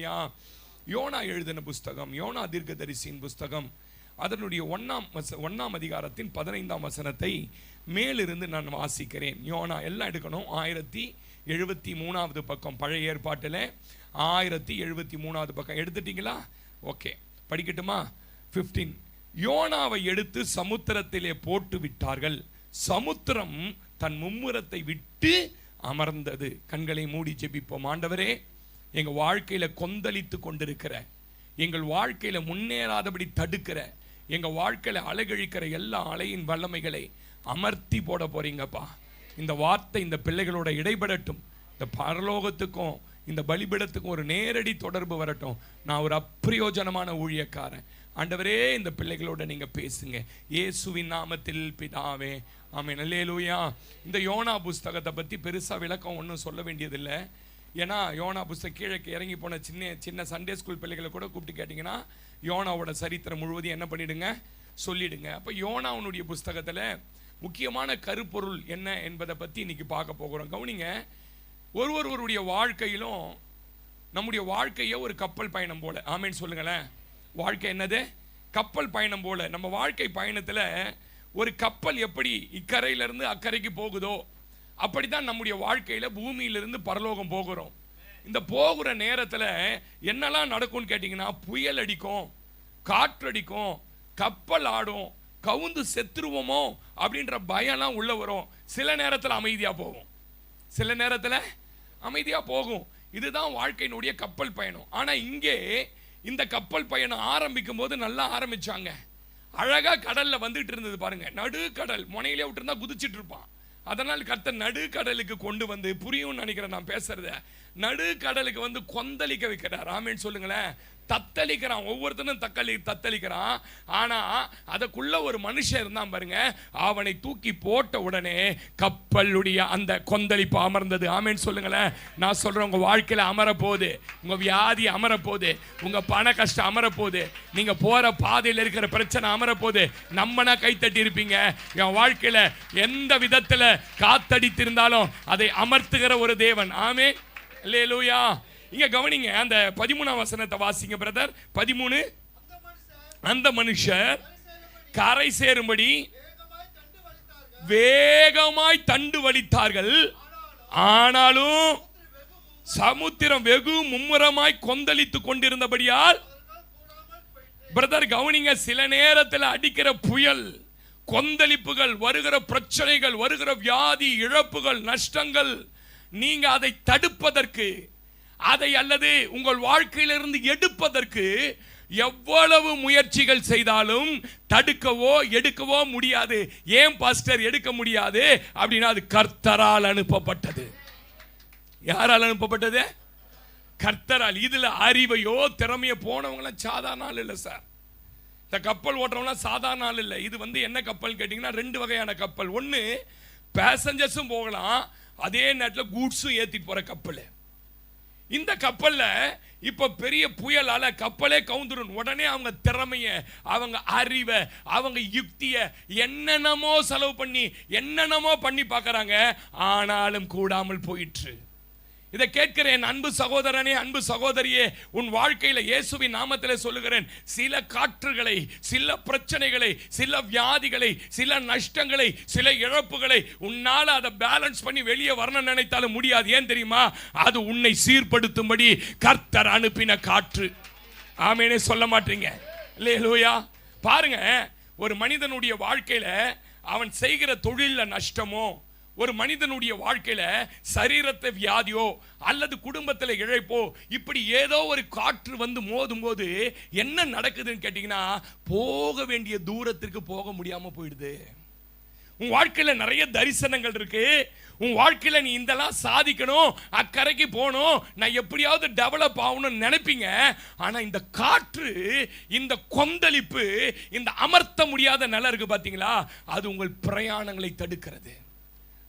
அல்லேலூயா. YONO எழுதின புஸ்தகம், YONO தீர்க்கதரிசியின் புஸ்தகம், அதனுடைய 1ஆம் அதிகாரத்தின் 15ஆம் வசனத்தை மேலிருந்து நான் வாசிக்கிறேன். யோனா எல்லாம் எடுக்கணும். 1073வது பக்கம், பழைய ஏற்பாட்டில் 1073வது பக்கம் எடுத்துட்டீங்களா? ஓகே, படிக்கட்டுமா? 15. யோனாவை எடுத்து சமுத்திரத்திலே போட்டு விட்டார்கள், சமுத்திரம் தன் மும்முரத்தை விட்டு அமர்ந்தது. கண்களை மூடி ஜெபிப்போம். ஆண்டவரே, எங்கள் வாழ்க்கையில் கொந்தளித்து கொண்டிருக்கிற, எங்கள் வாழ்க்கையில் முன்னேறாதபடி தடுக்கிற, எங்கள் வாழ்க்கையில் அலைகழிக்கிற எல்லா அலையின் வல்லமைகளை அமர்த்தி போட போறீங்கப்பா. இந்த வார்த்தை இந்த பிள்ளைகளோட இடைபடட்டும். இந்த பரலோகத்துக்கும் இந்த பலிபீடத்துக்கும் ஒரு நேரடி தொடர்பு வரட்டும். நான் ஒரு அப்பிரயோஜனமான ஊழியக்காரன். ஆண்டவரே, இந்த பிள்ளைகளோட நீங்க பேசுங்க, இயேசுவின் நாமத்தில் பிதாவே, ஆமென். அல்லேலூயா. இந்த யோனா புஸ்தகத்தை பற்றி பெருசா விளக்கம் ஒன்றும் சொல்ல வேண்டியதில்லை. ஏன்னா யோனா புஸ்தகம் கீழே இறங்கி போன சின்ன சண்டே ஸ்கூல் பிள்ளைகளை கூட கூப்பிட்டு கேட்டிங்கன்னா யோனாவோட சரித்திரம் முழுவதும் என்ன பண்ணிடுங்க, சொல்லிடுங்க. அப்போ யோனாவுடைய புஸ்தகத்தில் முக்கியமான கருப்பொருள் என்ன என்பதை பற்றி இன்னைக்கு பார்க்க போகிறோம். கவனிங்க, ஒருவருடைய வாழ்க்கையிலும் நம்முடைய வாழ்க்கையை ஒரு கப்பல் பயணம் போல. ஆமேன்னு சொல்லுங்களேன். வாழ்க்கை என்னது? கப்பல் பயணம் போல. நம்ம வாழ்க்கை பயணத்தில் ஒரு கப்பல் எப்படி இக்கரையிலிருந்து அக்கறைக்கு போகுதோ அப்படித்தான் நம்முடைய வாழ்க்கையில பூமியிலிருந்து பரலோகம் போகிறோம். இந்த போகிற நேரத்தில் என்னெல்லாம் நடக்கும்னு கேட்டிங்கன்னா, புயல் அடிக்கும், காற்றடிக்கும், கப்பல் ஆடும், கவுந்து செத்துருவோமோ அப்படின்ற பயம்லாம் உள்ள வரும். சில நேரத்தில் அமைதியாக போகும், சில நேரத்தில் அமைதியாக போகும். இதுதான் வாழ்க்கையினுடைய கப்பல் பயணம். ஆனால் இங்கே இந்த கப்பல் பயணம் ஆரம்பிக்கும் போது நல்லா ஆரம்பிச்சாங்க. அழகா கடல்ல வந்துட்டு இருந்தது பாருங்க. நடு கடல் முனையிலே விட்டுருந்தா குதிச்சிட்டு இருப்பான். அதனால் கர்த்தர் நடு கடலுக்கு கொண்டு வந்து, புரியும் நினைக்கிறேன் நான் பேசுறத, நடு கடலுக்கு வந்து கொந்தளிக்க வைக்கிறார். ஆமேன்னு சொல்லுங்களேன். தத்தளிக்கிறான், ஒவ்வொருத்தனும் தத்தளிக்கிறான். ஆனா அதுக்குள்ள ஒரு மனுஷன் இருந்தான் பாருங்க, அவனை தூக்கி போட்ட உடனே கப்பலுடைய அந்த கொந்தளிப்பு அமர்ந்தது. ஆமேன்னு சொல்லுங்களேன். நான் சொல்றேன், உங்க வாழ்க்கையில அமர போகுது, உங்க வியாதி அமர போகுது, உங்க பண கஷ்டம் அமர போகுது, நீங்க போற பாதையில் இருக்கிற பிரச்சனை அமர போகுது. நம்மனா கைத்தட்டி இருப்பீங்க. என் வாழ்க்கையில எந்த விதத்துல காத்தடித்திருந்தாலும் அதை அமர்த்துகிற ஒரு தேவன். ஆமே, அல்லேலூயா. இங்க கவனிங்க, அந்த 13ஆம் வசனத்தை வாசிங்க பிரதர். 13. அந்த மனுஷர் கரை சேரும்படி வேகமாய் தண்டு வலித்தார்கள், ஆனாலும் சமுத்திரம் வெகு மும்முரமாய் கொந்தளித்து கொண்டிருந்தபடியால். பிரதர் கவனிங்க, சில நேரத்தில் அடிக்கிற புயல், கொந்தளிப்புகள், வருகிற பிரச்சனைகள், வருகிற வியாதி, இழப்புகள், நஷ்டங்கள், நீங்க அதை தடுப்பதற்கு, அதை அல்லது உங்கள் வாழ்க்கையிலிருந்து எடுப்பதற்கு எவ்வளவு முயற்சிகள் செய்தாலும் தடுக்கவோ எடுக்கவோ முடியாது. ஏன் பாஸ்டர் எடுக்க முடியாது அப்படின்னா, அது கர்த்தரால் அனுப்பப்பட்டது. யாரால் அனுப்பப்பட்டது? கர்த்தரால். இதுல அறிவையோ திறமையோ போனவங்களாம் சாதாரண ஆள் இல்லை சார். இந்த கப்பல் ஓட்டுறவங்களாம் சாதாரண ஆள் இல்லை. இது வந்து என்ன கப்பல் கேட்டிங்கன்னா, 2 வகையான கப்பல். ஒன்று பேசஞ்சர்ஸும் போகலாம், அதே நேரத்தில் கூட்ஸும் ஏற்றிட்டு போகிற கப்பல். இந்த கப்பல்ல இப்ப பெரிய புயலால கப்பலே கவுந்துரும். உடனே அவங்க திறமைய, அவங்க அறிவை, அவங்க யுக்திய என்னென்னமோ செலவு பண்ணி என்னென்னமோ பண்ணி பார்க்கறாங்க. ஆனாலும் கூடாமல் போயிற்று. இதை கேட்கிறேன் அன்பு சகோதரனே, அன்பு சகோதரியே, உன் வாழ்க்கையில இயேசுவின் நாமத்திலே சொல்லுகிறேன், சில காற்றுகளை, சில பிரச்சனைகளை, சில வியாதிகளை, சில நஷ்டங்களை, சில இழப்புகளை உன்னால அதை பேலன்ஸ் பண்ணி வெளியே வரணும் நினைத்தாலும் முடியாது. ஏன் தெரியுமா? அது உன்னை சீர்படுத்தும்படி கர்த்தர் அனுப்பின காற்று. ஆமேனே சொல்ல மாட்டீங்க? அல்லேலூயா. பாருங்க, ஒரு மனிதனுடைய வாழ்க்கையில அவன் செய்கிற தொழில நஷ்டமோ, ஒரு மனிதனுடைய வாழ்க்கையில சரீரத்தை வியாதியோ அல்லது குடும்பத்தில் இழைப்போ, இப்படி ஏதோ ஒரு காற்று வந்து மோதும் போது என்ன நடக்குதுன்னு கேட்டீங்கன்னா, போக வேண்டிய தூரத்திற்கு போக முடியாம போயிடுது. உன் வாழ்க்கையில நிறைய தரிசனங்கள் இருக்கு. உன் வாழ்க்கையில நீ இதெல்லாம் சாதிக்கணும், அக்கறைக்கு போகணும், நான் எப்படியாவது டெவலப் ஆகணும்னு நினைப்பீங்க. ஆனா இந்த காற்று, இந்த கொந்தளிப்பு, இந்த அமர்த்த முடியாத நிலை இருக்கு பாத்தீங்களா, அது உங்கள் பிரயாணங்களை தடுக்கிறது.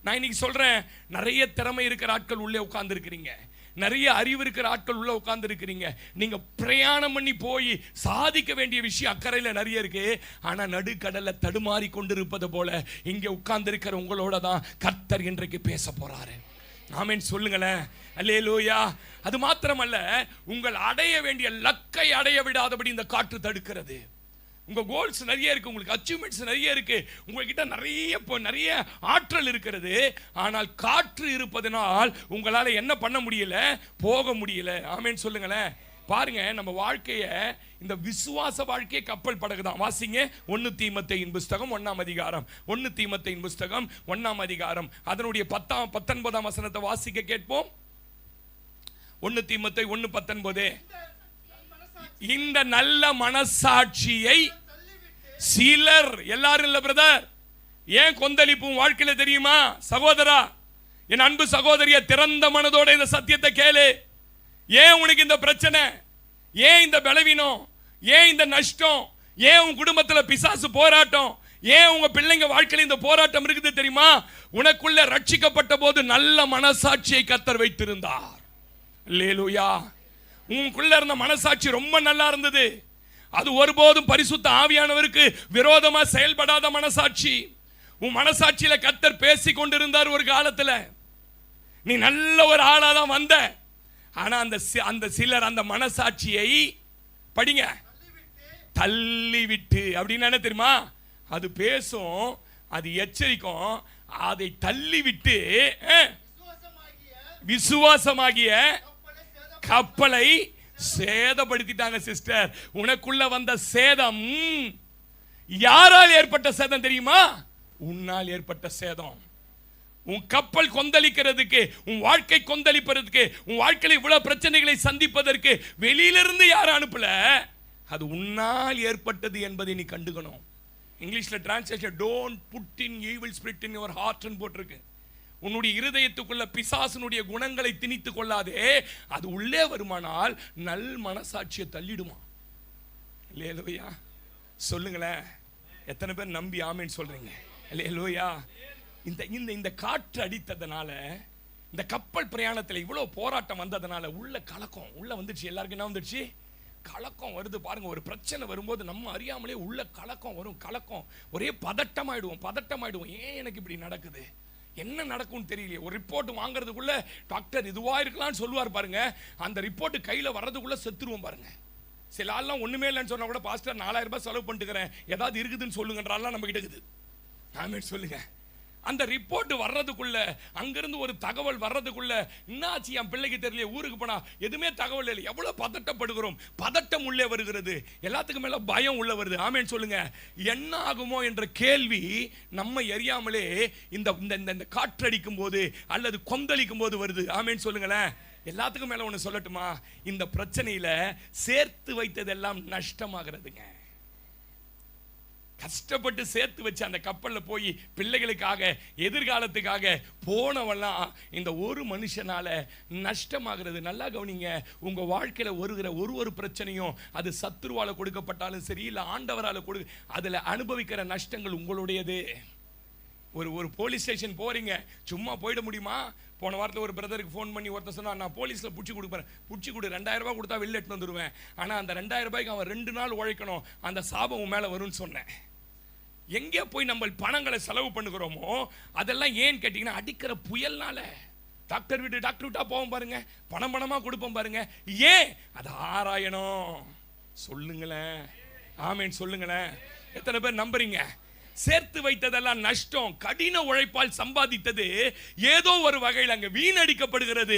நான் இன்னைக்கு சொல்றேன், நிறைய திறமை இருக்கிற ஆட்கள் உள்ளே உட்கார்ந்து இருக்கிறீங்க, நிறைய அறிவு இருக்கிற ஆட்கள் உள்ள உட்கார்ந்து இருக்கிறீங்க. நீங்க பிரயாணம் பண்ணி போய் சாதிக்க வேண்டிய விஷயம் அக்கறையில் நிறைய இருக்கு. ஆனா நடுக்கடல்ல தடுமாறி கொண்டிருப்பது போல இங்கே உட்கார்ந்து இருக்கிற உங்களோட தான் கர்த்தர் இன்றைக்கு பேச போறாரு. ஆமென் சொல்லுங்களேன். அல்லேலூயா. அது மாத்திரமல்ல, உங்கள் அடைய வேண்டிய லக்கை அடைய விடாதபடி இந்த காற்று தடுக்கிறது. உங்க கோல்ஸ் நிறைய இருக்கு, உங்களுக்கு அச்சீவ்மெண்ட்ஸ் நிறைய இருக்கு, உங்ககிட்ட நிறைய ஆற்றல் இருக்கிறது. ஆனால் காற்று இருப்பதனால் உங்களால என்ன பண்ண முடியல? போக முடியல. ஆமென் சொல்லுங்களேன். பாருங்க, நம்ம வாழ்க்கைய, இந்த விசுவாச வாழ்க்கையை கப்பல் படகுதான். வாசிங்க 1 தீமோத்தேயுவின் புஸ்தகம் 1ஆம் அதிகாரம். 1 தீமோத்தேயுவின் புஸ்தகம் 1ஆம் அதிகாரம் அதனுடைய 19ஆம் வசனத்தை வாசிக்க கேட்போம். 1 தீமோத்தேயு 1:19. இந்த நல்ல மனசாட்சியை சிலர், எல்லாரும் இல்ல பிரதர், ஏன் கொந்தளிப்பும் வாழ்க்கையில தெரியுமா? சகோதரா, என் அன்பு சகோதரிய, திறந்த மனதோட இந்த சத்தியத்தை கேளு. ஏன் உனக்கு இந்த பிரச்சனை? ஏன் இந்த பலவீனம்? ஏன் இந்த நஷ்டம்? ஏன் உன் குடும்பத்துல பிசாசு போராட்டம்? ஏன் உங்க பிள்ளைங்க வாழ்க்கையில இந்த போராட்டம் இருக்குது தெரியுமா? உனக்குள்ள ரட்சிக்கப்பட்ட போது நல்ல மனசாட்சியை கர்த்தர் வைத்திருந்தார். அல்லேலூயா. உனக்குள்ள இருந்த மனசாட்சி ரொம்ப நல்லா இருந்தது. அது ஒருபோதும் பரிசுத்த ஆவியானவருக்கு விரோதமா செயல்படாத மனசாட்சி. உன் மனசாட்சியில கர்த்தர் பேசி கொண்டிருந்தார் ஒரு காலத்துல. நீ நல்ல ஒரு ஆளா தான் வந்த. ஆனா அந்த சிலர் அந்த மனசாட்சியை படிங்க தள்ளிவிட்டு, அப்படின்னு என்ன தெரியுமா? அது பேசும், அது எச்சரிக்கும். அதை தள்ளிவிட்டு விசுவாசமாகிய கப்பலை சேதப்படுத்திட்டாங்க. சிஸ்டர், உனக்குள்ள வந்த சேதம் யாரால் ஏற்பட்ட சேதம் தெரியுமா? உன்னால் ஏற்பட்ட சேதம். உன் கப்பல் கொந்தளிக்கிறதுக்கு, உன் வாழ்க்கை கொந்தளிப்பதற்கு, உன் வாழ்க்கையில் இவ்வளவு பிரச்சனைகளை சந்திப்பதற்கு வெளியிலிருந்து யாரும் அனுப்பல. அது உன்னால் ஏற்பட்டது என்பதை நீ கண்டுக்கணும். இங்கிலீஷ்ல translation don't put in evil spirit in your heart ன்னு போட்டிருக்கு. உன்னுடைய இருதயத்துக்குள்ள பிசாசுனுடைய குணங்களை திணித்து கொள்ளாதே. அது உள்ளே வருமானால் நல் மனசாட்சியை தள்ளிடுமா. அல்லேலூயா. சொல்லுங்களேன், எத்தனை பேர் நம்பி ஆமென் சொல்றீங்க? அல்லேலூயா. இந்த காற்று அடித்ததனால, இந்த கப்பல் பிரயாணத்தில் இவ்வளவு போராட்டம் வந்ததனால உள்ள கலக்கம் உள்ள வந்துச்சு. எல்லாருக்கும் என்ன வந்துடுச்சு? கலக்கம் வருது. பாருங்க, ஒரு பிரச்சனை வரும்போது நம்ம அறியாமலே உள்ள கலக்கம் வரும். கலக்கம், ஒரே பதட்டமாயிடுவோம். ஏன் எனக்கு இப்படி நடக்குது? என்ன நடக்கும்னு தெரியலையே. ஒரு ரிப்போர்ட் வாங்குறதுக்குள்ள டாக்டர் இதுவா இருக்கலாம்னு சொல்லுவார் பாருங்க. அந்த ரிப்போர்ட் கையில வர்றதுக்குள்ள செத்துருவோம் பாருங்க. சில ஆள்லாம் ஒண்ணுமே இல்லைன்னு சொன்னா கூட, பாஸ்டர் 4000 ரூபாய் செலவு பண்ணிட்டுக்கிறேன், ஏதாவது இருக்குதுன்னு சொல்லுங்கன்றாலாம் நம்ம கிட்ட இருக்குது. ஆமென் சொல்லுங்க. அந்த ரிப்போர்ட் வர்றதுக்குள்ள, அங்கிருந்து ஒரு தகவல் வர்றதுக்குள்ள, என்னாச்சு என் பிள்ளைக்கு தெரியல, ஊருக்கு போனா எதுவுமே தகவல் இல்லை. எவ்வளவு பதட்டப்படுகிறோம். பதட்டம் உள்ளே வருகிறது. எல்லாத்துக்கும் மேல பயம் உள்ள வருது. ஆமென் சொல்லுங்க. என்ன ஆகுமோ என்ற கேள்வி நம்ம அறியாமலே இந்த காற்றடிக்கும் போது அல்லது கொந்தளிக்கும் போது வருது. ஆமென் சொல்லுங்களேன். எல்லாத்துக்கும் மேல ஒண்ணு சொல்லட்டுமா? இந்த பிரச்சனையில சேர்த்து வைத்ததெல்லாம் நஷ்டமாகிறதுங்க. கஷ்டப்பட்டு சேர்த்து வச்சு அந்த கப்பல்ல போய் பிள்ளைகளுக்காக, எதிர்காலத்துக்காக போனவெல்லாம் இந்த ஒரு மனுஷனால நஷ்டமாகிறது. நல்லா கவனிங்க. உங்க வாழ்க்கையில வருகிற ஒரு பிரச்சனையும், அது சத்துருவால கொடுக்கப்பட்டாலும் சரி, இல்ல ஆண்டவரால அதுல அனுபவிக்கிற நஷ்டங்கள் உங்களுடையது. ஒரு போலீஸ் ஸ்டேஷன் போறீங்க, சும்மா போயிட முடியுமா? போன வாரத்தில் ஒரு பிரதருக்கு ஃபோன் பண்ணி ஒருத்தர் சொன்னா, நான் போலீஸ்ல புடிச்சு கொடுப்பேன், புடிச்சு கொடு, 2000 ரூபாய் கொடுத்தா வெளில எடுத்து வந்துடுவேன், ஆனா அந்த 2000 ரூபாய்க்கு அவன் 2 நாள் உழைக்கணும், அந்த சாபம் உன் மேல வரும்னு சொன்னேன். எங்கே போய் நம்ம பணங்களை செலவு பண்ணுகிறோமோ அதெல்லாம் ஏன் கேட்டீங்கன்னா, அடிக்கிற புயல்னால. டாக்டர் வீட்டா போவோம் பாருங்க, பணமா கொடுப்போம் பாருங்க. ஏன்? அது ஆராயணும். சொல்லுங்களேன், ஆமென் சொல்லுங்களேன். எத்தனை பேர் நம்புறீங்க? சேர்த்து வைத்ததெல்லாம் நஷ்டம். கடின உழைப்பால் சம்பாதித்தது ஏதோ ஒரு வகையில் அங்க வீணடிக்கப்படுகிறது.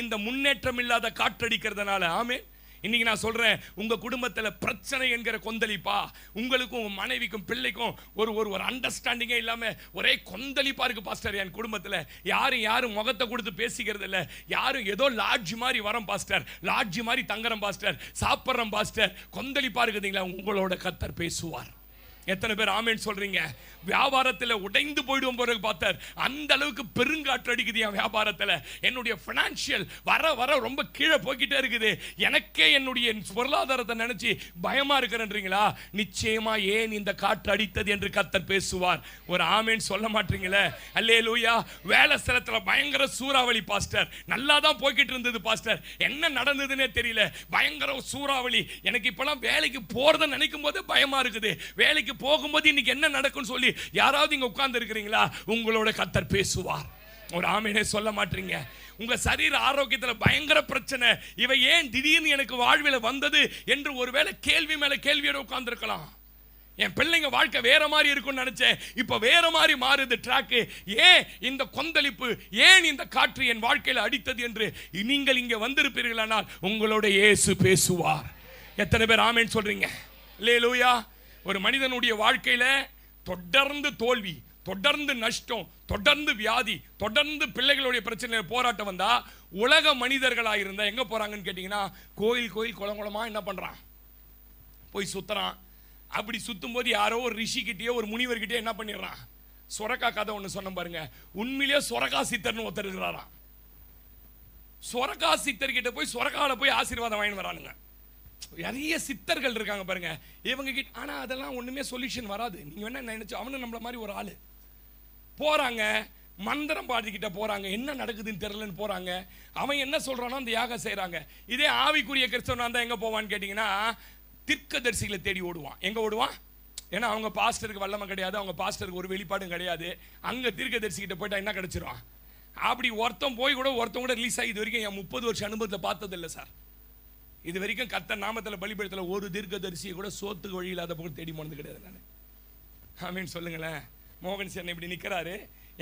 இந்த முன்னேற்றம் இல்லாத காற்றடிக்கிறதுனால. ஆமென். இன்னைக்கு நான் சொல்றேன், உங்க குடும்பத்துல பிரச்சனை என்கிற கொந்தளிப்பா, உங்களுக்கும் உங்க மனைவிக்கும் பிள்ளைக்கும் ஒரு அண்டர்ஸ்டாண்டிங்கே இல்லாம ஒரே கொந்தளிப்பா இருக்கு பாஸ்டர். என் குடும்பத்துல யாரும் முகத்தை கொடுத்து பேசிக்கிறது இல்ல. யாரும் ஏதோ லாட்ஜ் மாதிரி வரோம் பாஸ்டர், லாட்ஜ் மாதிரி தங்குறோம் பாஸ்டர், சாப்பிட்றோம் பாஸ்டர். கொந்தளிப்பா இருக்குதுங்களா? உங்களோட கர்த்தர் பேசுவார். எத்தனை பேர் ஆமென் சொல்றீங்க? வியாபாரத்தில் உடைந்து போயிடுவோம் போறது பார்த்தார். அந்த அளவுக்கு பெருங்காற்று அடிக்குது என் வியாபாரத்தில். என்னுடைய பினான்சியல் வர ரொம்ப கீழே போய்கிட்டே இருக்குது. எனக்கே என்னுடைய பொருளாதாரத்தை நினைச்சு பயமா இருக்கிறேன்றீங்களா? நிச்சயமா ஏன் இந்த காற்று அடித்தது என்று கர்த்தர் பேசுவார். ஒரு ஆமென் சொல்ல மாட்டீங்களே? அல்லேலூயா. வேலை ஸ்தலத்தில் பயங்கர சூறாவளி பாஸ்டர். நல்லா தான் போய்கிட்டு இருந்தது பாஸ்டர், என்ன நடந்ததுன்னே தெரியல, பயங்கர சூறாவளி. எனக்கு இப்பெல்லாம் வேலைக்கு போறதை நினைக்கும் போது பயமா இருக்குது. வேலைக்கு போகும்போது இன்னைக்கு என்ன நடக்கும்னு சொல்லி யாராவது இங்க உட்கார்ந்து இருக்கிறீங்களா? உங்களோட கர்த்தர் பேசுவார். ஒரு ஆமேனே சொல்ல மாட்டீங்க. உங்க சரீர ஆரோக்கியத்தில் பயங்கர பிரச்சனை. இவை ஏன் திடீர்னு எனக்கு வாழ்வில் வந்தது என்று ஒருவேளை கேள்வி மேல கேள்வியோட உட்கார்ந்துருக்கலாம். என் பிள்ளைங்க வாழ்க்கை வேற மாதிரி இருக்கும்னு நினைச்சேன், இப்ப வேற மாதிரி மாறுது ட்ராக்கு. ஏன் இந்த கொந்தளிப்பு, ஏன் இந்த காற்று என் வாழ்க்கையில் அடித்தது என்று நீங்கள் இங்கே வந்திருப்பீர்களானால் உங்களோட இயேசு பேசுவார். எத்தனை பேர் ஆமேன் சொல்றீங்க? அல்லேலூயா. ஒரு மனிதனுடைய வாழ்க்கையில தொடர்ந்து தோல்வி, தொடர்ந்து நஷ்டம், தொடர்ந்து வியாதி, தொடர்ந்து பிள்ளைகளுடைய பிரச்சனை போராட்டம் வந்தா உலக மனிதர்களாக இருந்தா எங்க போறாங்கன்னு கேட்டீங்கன்னா, கோயில் கோயில் குளங்குளமா என்ன பண்றான், போய் சுத்துறான். அப்படி சுத்தும் போது யாரோ ஒரு ரிஷிக்கிட்டே ஒரு முனிவர்கிட்டே என்ன பண்ணிடுறான், சொரக்கா கதை ஒன்று சொன்ன பாருங்க. உண்மையிலேயே சொரக்கா சித்தர்னு ஒருத்தர் இருக்கிறாராம். சொரக்கா சித்தர் கிட்ட போய் சொரக்கால போய் ஆசீர்வாதம் வாங்கி வரானுங்க. நிறைய சித்தர்கள் இருக்காங்க பாருங்க இவங்க கிட்ட. ஆனா அதெல்லாம் ஒண்ணுமே சொல்யூஷன் வராது. நீங்க என்ன நினைச்சு அவனு நம்மள மாதிரி ஒரு ஆளு போறாங்க, மந்திரம் பாடிக்கிட்ட போறாங்க, என்ன நடக்குதுன்னு தெரியலன்னு போறாங்க. அவன் என்ன சொல்றானோ அந்த யாகம் செய்யறாங்க. இதே ஆவிக்குரிய கிறிஸ்தவனா இருந்தா எங்க போவான்னு கேட்டீங்கன்னா, தீர்க்கதரிசிகளை தேடி ஓடுவான். எங்க ஓடுவான்? ஏன்னா அவங்க பாஸ்டருக்கு வல்லமை கிடையாது, அவங்க பாஸ்டருக்கு ஒரு வெளிப்பாடும் கிடையாது. அங்க தீர்க்கதரிசி கிட்ட போயிட்டா என்ன கிடைச்சிரும். அப்படி ஒருத்தன் போய் கூட ஒருத்தன் கூட ரிலீஸ் ஆகி இது வரைக்கும் என் 30 வருஷம் அனுபவத்தில் பார்த்தது இல்லை சார். இது வரைக்கும் கர்த்தர் நாமத்தில் பலிபீடத்தில் ஒரு தீர்க்கதரிசியை கூட சோத்துக்கு வழி இல்லாத போது தேடி போனது கிடையாது. நான் ஆமீன் சொல்லுங்களேன். மோகன் சேன் இப்படி நிற்கிறாரு,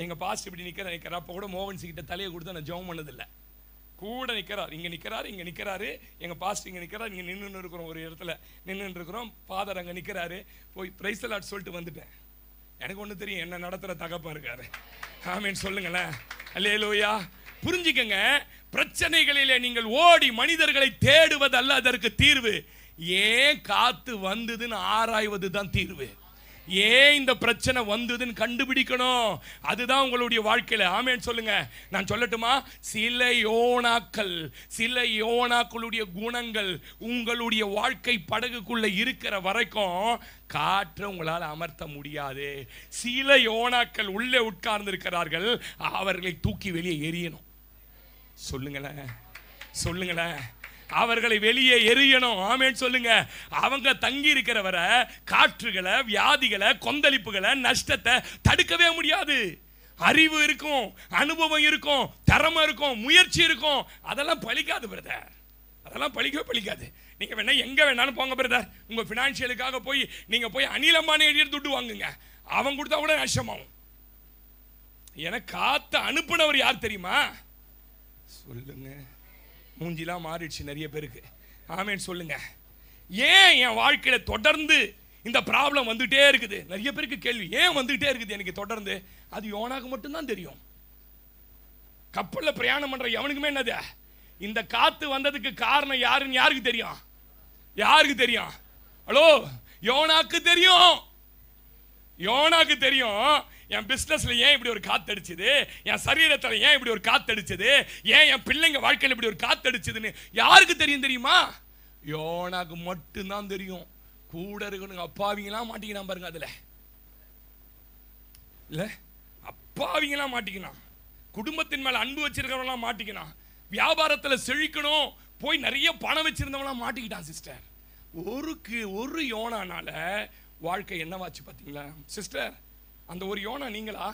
எங்கள் பாஸ்ட் இப்படி நிற்கிறார். அப்போ கூட மோகன் கிட்ட தலையை கொடுத்து நான் ஜெபம் பண்ணதில்லை. கூட நிற்கிறார், இங்கே நிற்கிறாரு, இங்கே நிற்கிறாரு. எங்கள் பாஸ்ட் இங்கே நிற்கிறார், இங்கே நின்று இருக்கிறோம், ஒரு இடத்துல நின்று இருக்கிறோம். ஃபாதர் அங்கே நிற்கிறாரு. போய் பிரைஸ் தி லார்ட் சொல்லிட்டு வந்துட்டேன். எனக்கு ஒன்று தெரியும், என்ன நடத்துகிற தகப்பா இருக்காரு. ஆமீன் சொல்லுங்களேன். அல்லேலூயா. புரிஞ்சுக்கங்க, பிரச்சனைகளிலே நீங்கள் ஓடி மனிதர்களை தேடுவது அல்ல அதற்கு தீர்வு. ஏன் காத்து வந்ததுன்னு ஆராய்வது தான் தீர்வு. ஏன் இந்த பிரச்சனை வந்ததுன்னு கண்டுபிடிக்கணும். அதுதான் உங்களுடைய வாழ்க்கையில. ஆமேன் சொல்லுங்க. நான் சொல்லட்டுமா, சில யோனாக்களுடைய குணங்கள் உங்களுடைய வாழ்க்கை படகுக்குள்ள இருக்கிற வரைக்கும் காற்றை உங்களால் அமர்த்த முடியாது. சில யோனாக்கள் உள்ளே உட்கார்ந்து இருக்கிறார்கள், அவர்களை தூக்கி வெளியே எறியணும். சொல்லுங்களேன், சொல்லுங்களேன். அவர்களை வெளியே எறியணும். ஆமேன் சொல்லுங்க. அவங்க தங்கி இருக்கிறவரை காற்றுகளை, வியாதிகளை, கொந்தளிப்புகளை, நஷ்டத்தை தடுக்கவே முடியாது. அறிவு இருக்கும், அனுபவம் இருக்கும், திறமை இருக்கும், முயற்சி இருக்கும். அதெல்லாம் பலிக்காது பிரதர், அதெல்லாம் பலிக்காது. நீங்க வேணா எங்க வேணாலும் போங்க பிரதர். உங்க பினான்சியலுக்காக போய் நீங்க போய் அனில் அம்பானி எழுதி துட்டு வாங்குங்க, அவன் கொடுத்தா கூட நஷ்டமாகும். எனக்கு காத்து அனுப்புனவர் யார் தெரியுமா? சொல்லுங்க. மூஞ்சிலாம் மாறிடுச்சு நிறைய பேருக்கு. ஆமேன் சொல்லுங்க. ஏன் என் வாழ்க்கையில தொடர்ந்து இந்த ப்ராப்ளம் வந்துட்டே இருக்குது? நிறைய பேருக்கு கேள்வி, ஏன் வந்துட்டே இருக்குது எனக்கு தொடர்ந்து? அது யோனாக்கு மட்டும்தான் தெரியும். கப்பல்ல பிரயாணம் பண்ற எவனுக்குமே என்னது, இந்த காத்து வந்ததுக்கு காரணம் யாருன்னு யாருக்கு தெரியும்? யாருக்கு தெரியும்? ஹலோ, யோனாக்கு தெரியும். யோனாக்கு தெரியும். என் பிசினஸ்ல ஏன் இப்படி ஒரு காத்தடிச்சது, என் சரீரத்தில் ஏன் இப்படி ஒரு காத்தடிச்சது, ஏன் என் பிள்ளைங்க வாழ்க்கையில் இப்படி ஒரு காத்தடிச்சதுன்னு யாருக்கு தெரியும் தெரியுமா? யோனாக்கு மட்டும்தான் தெரியும். கூட இருக்கணும் அப்பாவிங்களாம் மாட்டிக்கலாம் பாருங்க. அதுல இல்ல அப்பாவிங்களாம் மாட்டிக்கலாம், குடும்பத்தின் மேல அன்பு வச்சிருக்கிறவங்களாம் மாட்டிக்கலாம், வியாபாரத்தில் செழிக்கணும் போய் நிறைய பணம் வச்சிருந்தவங்களாம் மாட்டிக்கிட்டான் சிஸ்டர். ஒரு யோனானால வாழ்க்கை என்னவாச்சு பார்த்தீங்களா சிஸ்டர்? அந்த ஒரு யோனா நீங்களா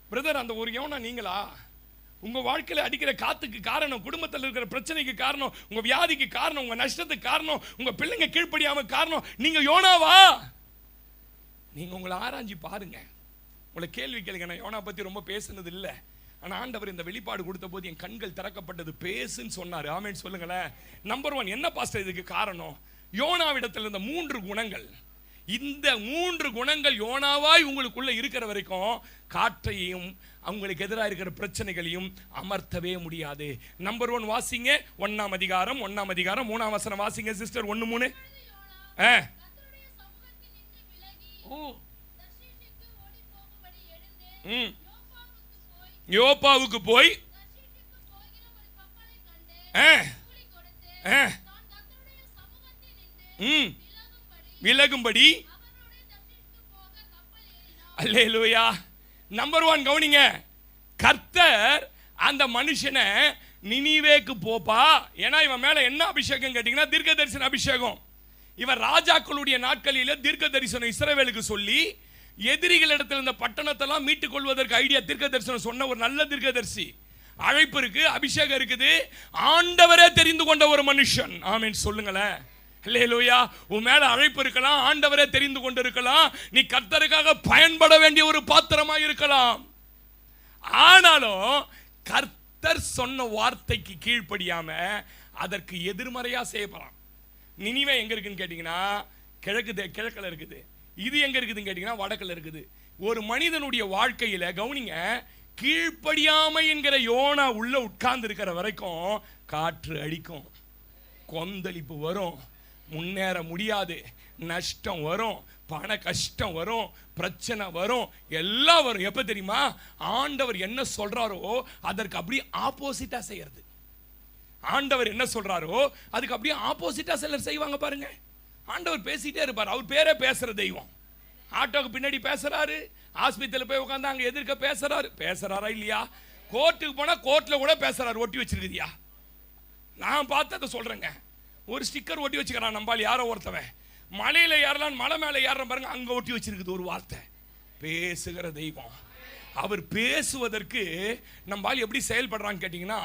பிரதர்? அந்த ஒரு யோனா நீங்களா? உங்க வாழ்க்கையில அடிக்கிற காத்துக்கு காரணம், குடும்பத்தில் இருக்கிற பிரச்சனைக்கு காரணம், உங்க வியாதிக்கு காரணம், உங்க நஷ்டத்துக்கு காரணம், உங்க பிள்ளைங்க கீழ்ப்படியாம காரணம் நீங்க யோனாவா? நீங்க உங்களை ஆராய்ச்சி பாருங்க. உங்களை கேள்வி கேளுங்க. நான் யோனா பத்தி ரொம்ப பேசுனது இல்லை, ஆனா ஆண்டவர் இந்த வெளிப்பாடு கொடுத்த போது என் கண்கள் திறக்கப்பட்டது. பேசுன்னு சொன்னாரு. ஆமேன் சொல்லுங்களேன். நம்பர் 1 என்ன பாஸ்டர் இதுக்கு காரணம்? யோனாவிடத்தில் இருந்த 3 குணங்கள். இந்த 3 குணங்கள் யோனாவாய் உங்களுக்குள்ள இருக்கிற வரைக்கும் காற்றையும் அவங்களுக்கு எதிராக இருக்கிற பிரச்சனைகளையும் அமர்த்தவே முடியாது. நம்பர் 1 வாசிங்க, 1ஆம் அதிகாரம் 3ஆம் வசனம் வாசிங்க சிஸ்டர். 1:3. யோப்பாவுக்கு போய் விலகும்படி. அல்லேலூயா. நம்பர் 1 கவனிங்க. கர்த்தர் அந்த மனுஷனை நினிவேக்கு போப்பா. ஏன்னா இவன் மேல என்ன அபிஷேகம் கேட்டீங்கன்னா தீர்க்க தரிசன அபிஷேகம். இவன் ராஜாக்களுடைய நாட்களில தீர்க்க தரிசனம் இஸ்ரவேலுக்கு சொல்லி எதிரிகளிடத்தில் இந்த பட்டணத்தெல்லாம் மீட்டுக் கொள்வதற்கு ஐடியா தீர்க்கதரிசனம் சொன்ன ஒரு நல்ல தீர்க்கதரிசி. அழைப்பு இருக்கு, அபிஷேகம் இருக்குது, ஆண்டவரே தெரிந்து கொண்ட ஒரு மனுஷன். ஆமென் சொல்லுங்களேன். அல்லேலூயா. உன் மேல அழைப்பு இருக்கலாம், ஆண்டவரே தெரிந்து கொண்டு இருக்கலாம், நீ கர்த்தருக்காக பயன்பட வேண்டிய ஒரு பாத்திரமா இருக்கலாம். ஆனாலும் கர்த்தர் சொன்ன வார்த்தைக்கு கீழ்ப்படியாம அதற்கு எதிர்மறையா செய்யப்படலாம். நினிவே எங்க இருக்குன்னு கேட்டீங்கன்னா கிழக்குல இருக்குது. இது எங்க இருக்குதுன்னு கேட்டீங்கன்னா வடக்குல இருக்குது. ஒரு மனிதனுடைய வாழ்க்கையில கவனிங்க, கீழ்ப்படியாமை என்கிற யோனா உள்ள உட்கார்ந்து இருக்கிற வரைக்கும் காற்று அடிக்கும், கொந்தளிப்பு வரும், முன்னேற முடியாது, நஷ்டம் வரும், பண கஷ்டம் வரும், பிரச்சனை வரும், எல்லாம் வரும். எப்ப தெரியுமா? ஆண்டவர் என்ன சொல்றாரோ அதற்கு அப்படியே ஆப்போசிட்டா செய்யறது. ஆண்டவர் என்ன சொல்றாரோ அதுக்கு அப்படியே ஆப்போசிட்டா சிலர் செய்வாங்க பாருங்க. ஆண்டவர் பேசிட்டே இருப்பார், அவர் பேரே பேசுற தெய்வம். ஆட்டோக்கு பின்னாடி பேசுறாரு, ஆஸ்பத்திரியில் போய் உட்காந்து அங்க எதிர்க்க பேசுறாரா இல்லையா? கோர்ட்டுக்கு போனா கோர்ட்ல கூட பேசுறாரு. ஒட்டி வச்சிருக்குதியா? நான் பார்த்ததை சொல்றேங்க. ஒரு ஸ்டிக்கர் ஒட்டி வச்சுக்கிறான் நம்பால் யாரோ ஒருத்தவன். மலையில ஏறலாம், மலை மேல ஏறலாம் பாருங்க, அங்க ஒட்டி வச்சிருக்குது ஒரு வார்த்தை. பேசுகிற தெய்வம். அவர் பேசுவதற்கு நம்பால் எப்படி செயல்படுறான்னு கேட்டீங்கன்னா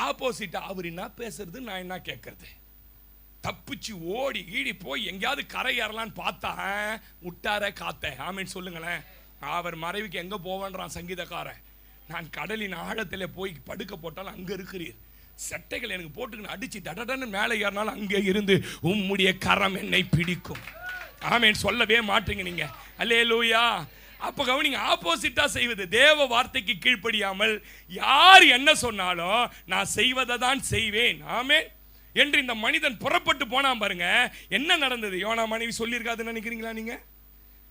ஆப்போசிட்டா. அவர் என்ன பேசுறது, நான் என்ன கேட்கறது. தப்பிச்சு ஓடி ஈடி போய் எங்கேயாவது கரை ஏறலான்னு பார்த்தா விட்டார காத்த. ஆமேன்னு சொல்லுங்களேன். அவர் மறைவுக்கு எங்க போவேன்றான் சங்கீதக்காரன். நான் கடலின் ஆழத்தில் போய் படுக்க போட்டாலும் அங்க இருக்கிறீர், சட்டைகள் எனக்கு போட்டுக்கின்னு அடிச்சு தடடன்னு மேலே ஏறினாலும் அங்கே இருந்து உம்முடைய கரம் என்னை பிடிக்கும். ஆமேன் சொல்லவே மாட்டீங்க நீங்க. அல்லேலூயா. அப்ப கவனிங்க, ஆப்போசிட்டா செய்வது. தேவ வார்த்தைக்கு கீழ்ப்படியாமல் யார் என்ன சொன்னாலும் நான் செய்வதை தான் செய்வேன். ஆமேன் என்று இந்த மனிதன் புறப்பட்டு போனான் பாருங்க. என்ன நடந்தது? யோனா மனைவி சொல்லியிருக்காதுன்னு நினைக்கிறீங்களா நீங்க?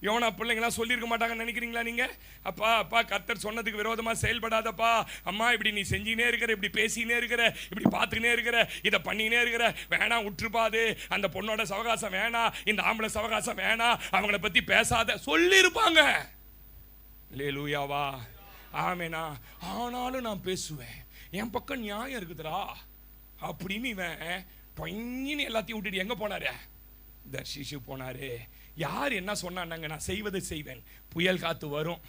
யோனா பிள்ளைங்களாம் சொல்லியிருக்க மாட்டாங்கன்னு நினைக்கிறீங்களா நீங்க? அப்பா அப்பா கர்த்தர் சொன்னதுக்கு விரோதமா செயல்படாதப்பா, அம்மா இப்படி நீ செஞ்சினே இருக்கிற, இப்படி பேசினே இருக்கிற, இப்படி பார்த்துக்கினே இருக்கிற, இதை பண்ணினே இருக்கிற, வேணாம் விட்டுருப்பாது, அந்த பொண்ணோட சவகாசம் வேணாம், இந்த ஆம்பளை சவகாசம் வேணாம், அவங்கள பத்தி பேசாத சொல்லியிருப்பாங்க. அல்லேலூயாவா. ஆமேனா. ஆனாலும் நான் பேசுவேன், என் பக்கம் நியாயம் இருக்குதுடா அப்படின்னு இவன் டொயின்னு எல்லாத்தையும் விட்டுட்டு எங்க போனாரு? தர்ஷிஷு போனாரு. யார் என்ன சொன்னாங்க? நான் செய்வதை செய்வேன். புயல் காத்து வரும்,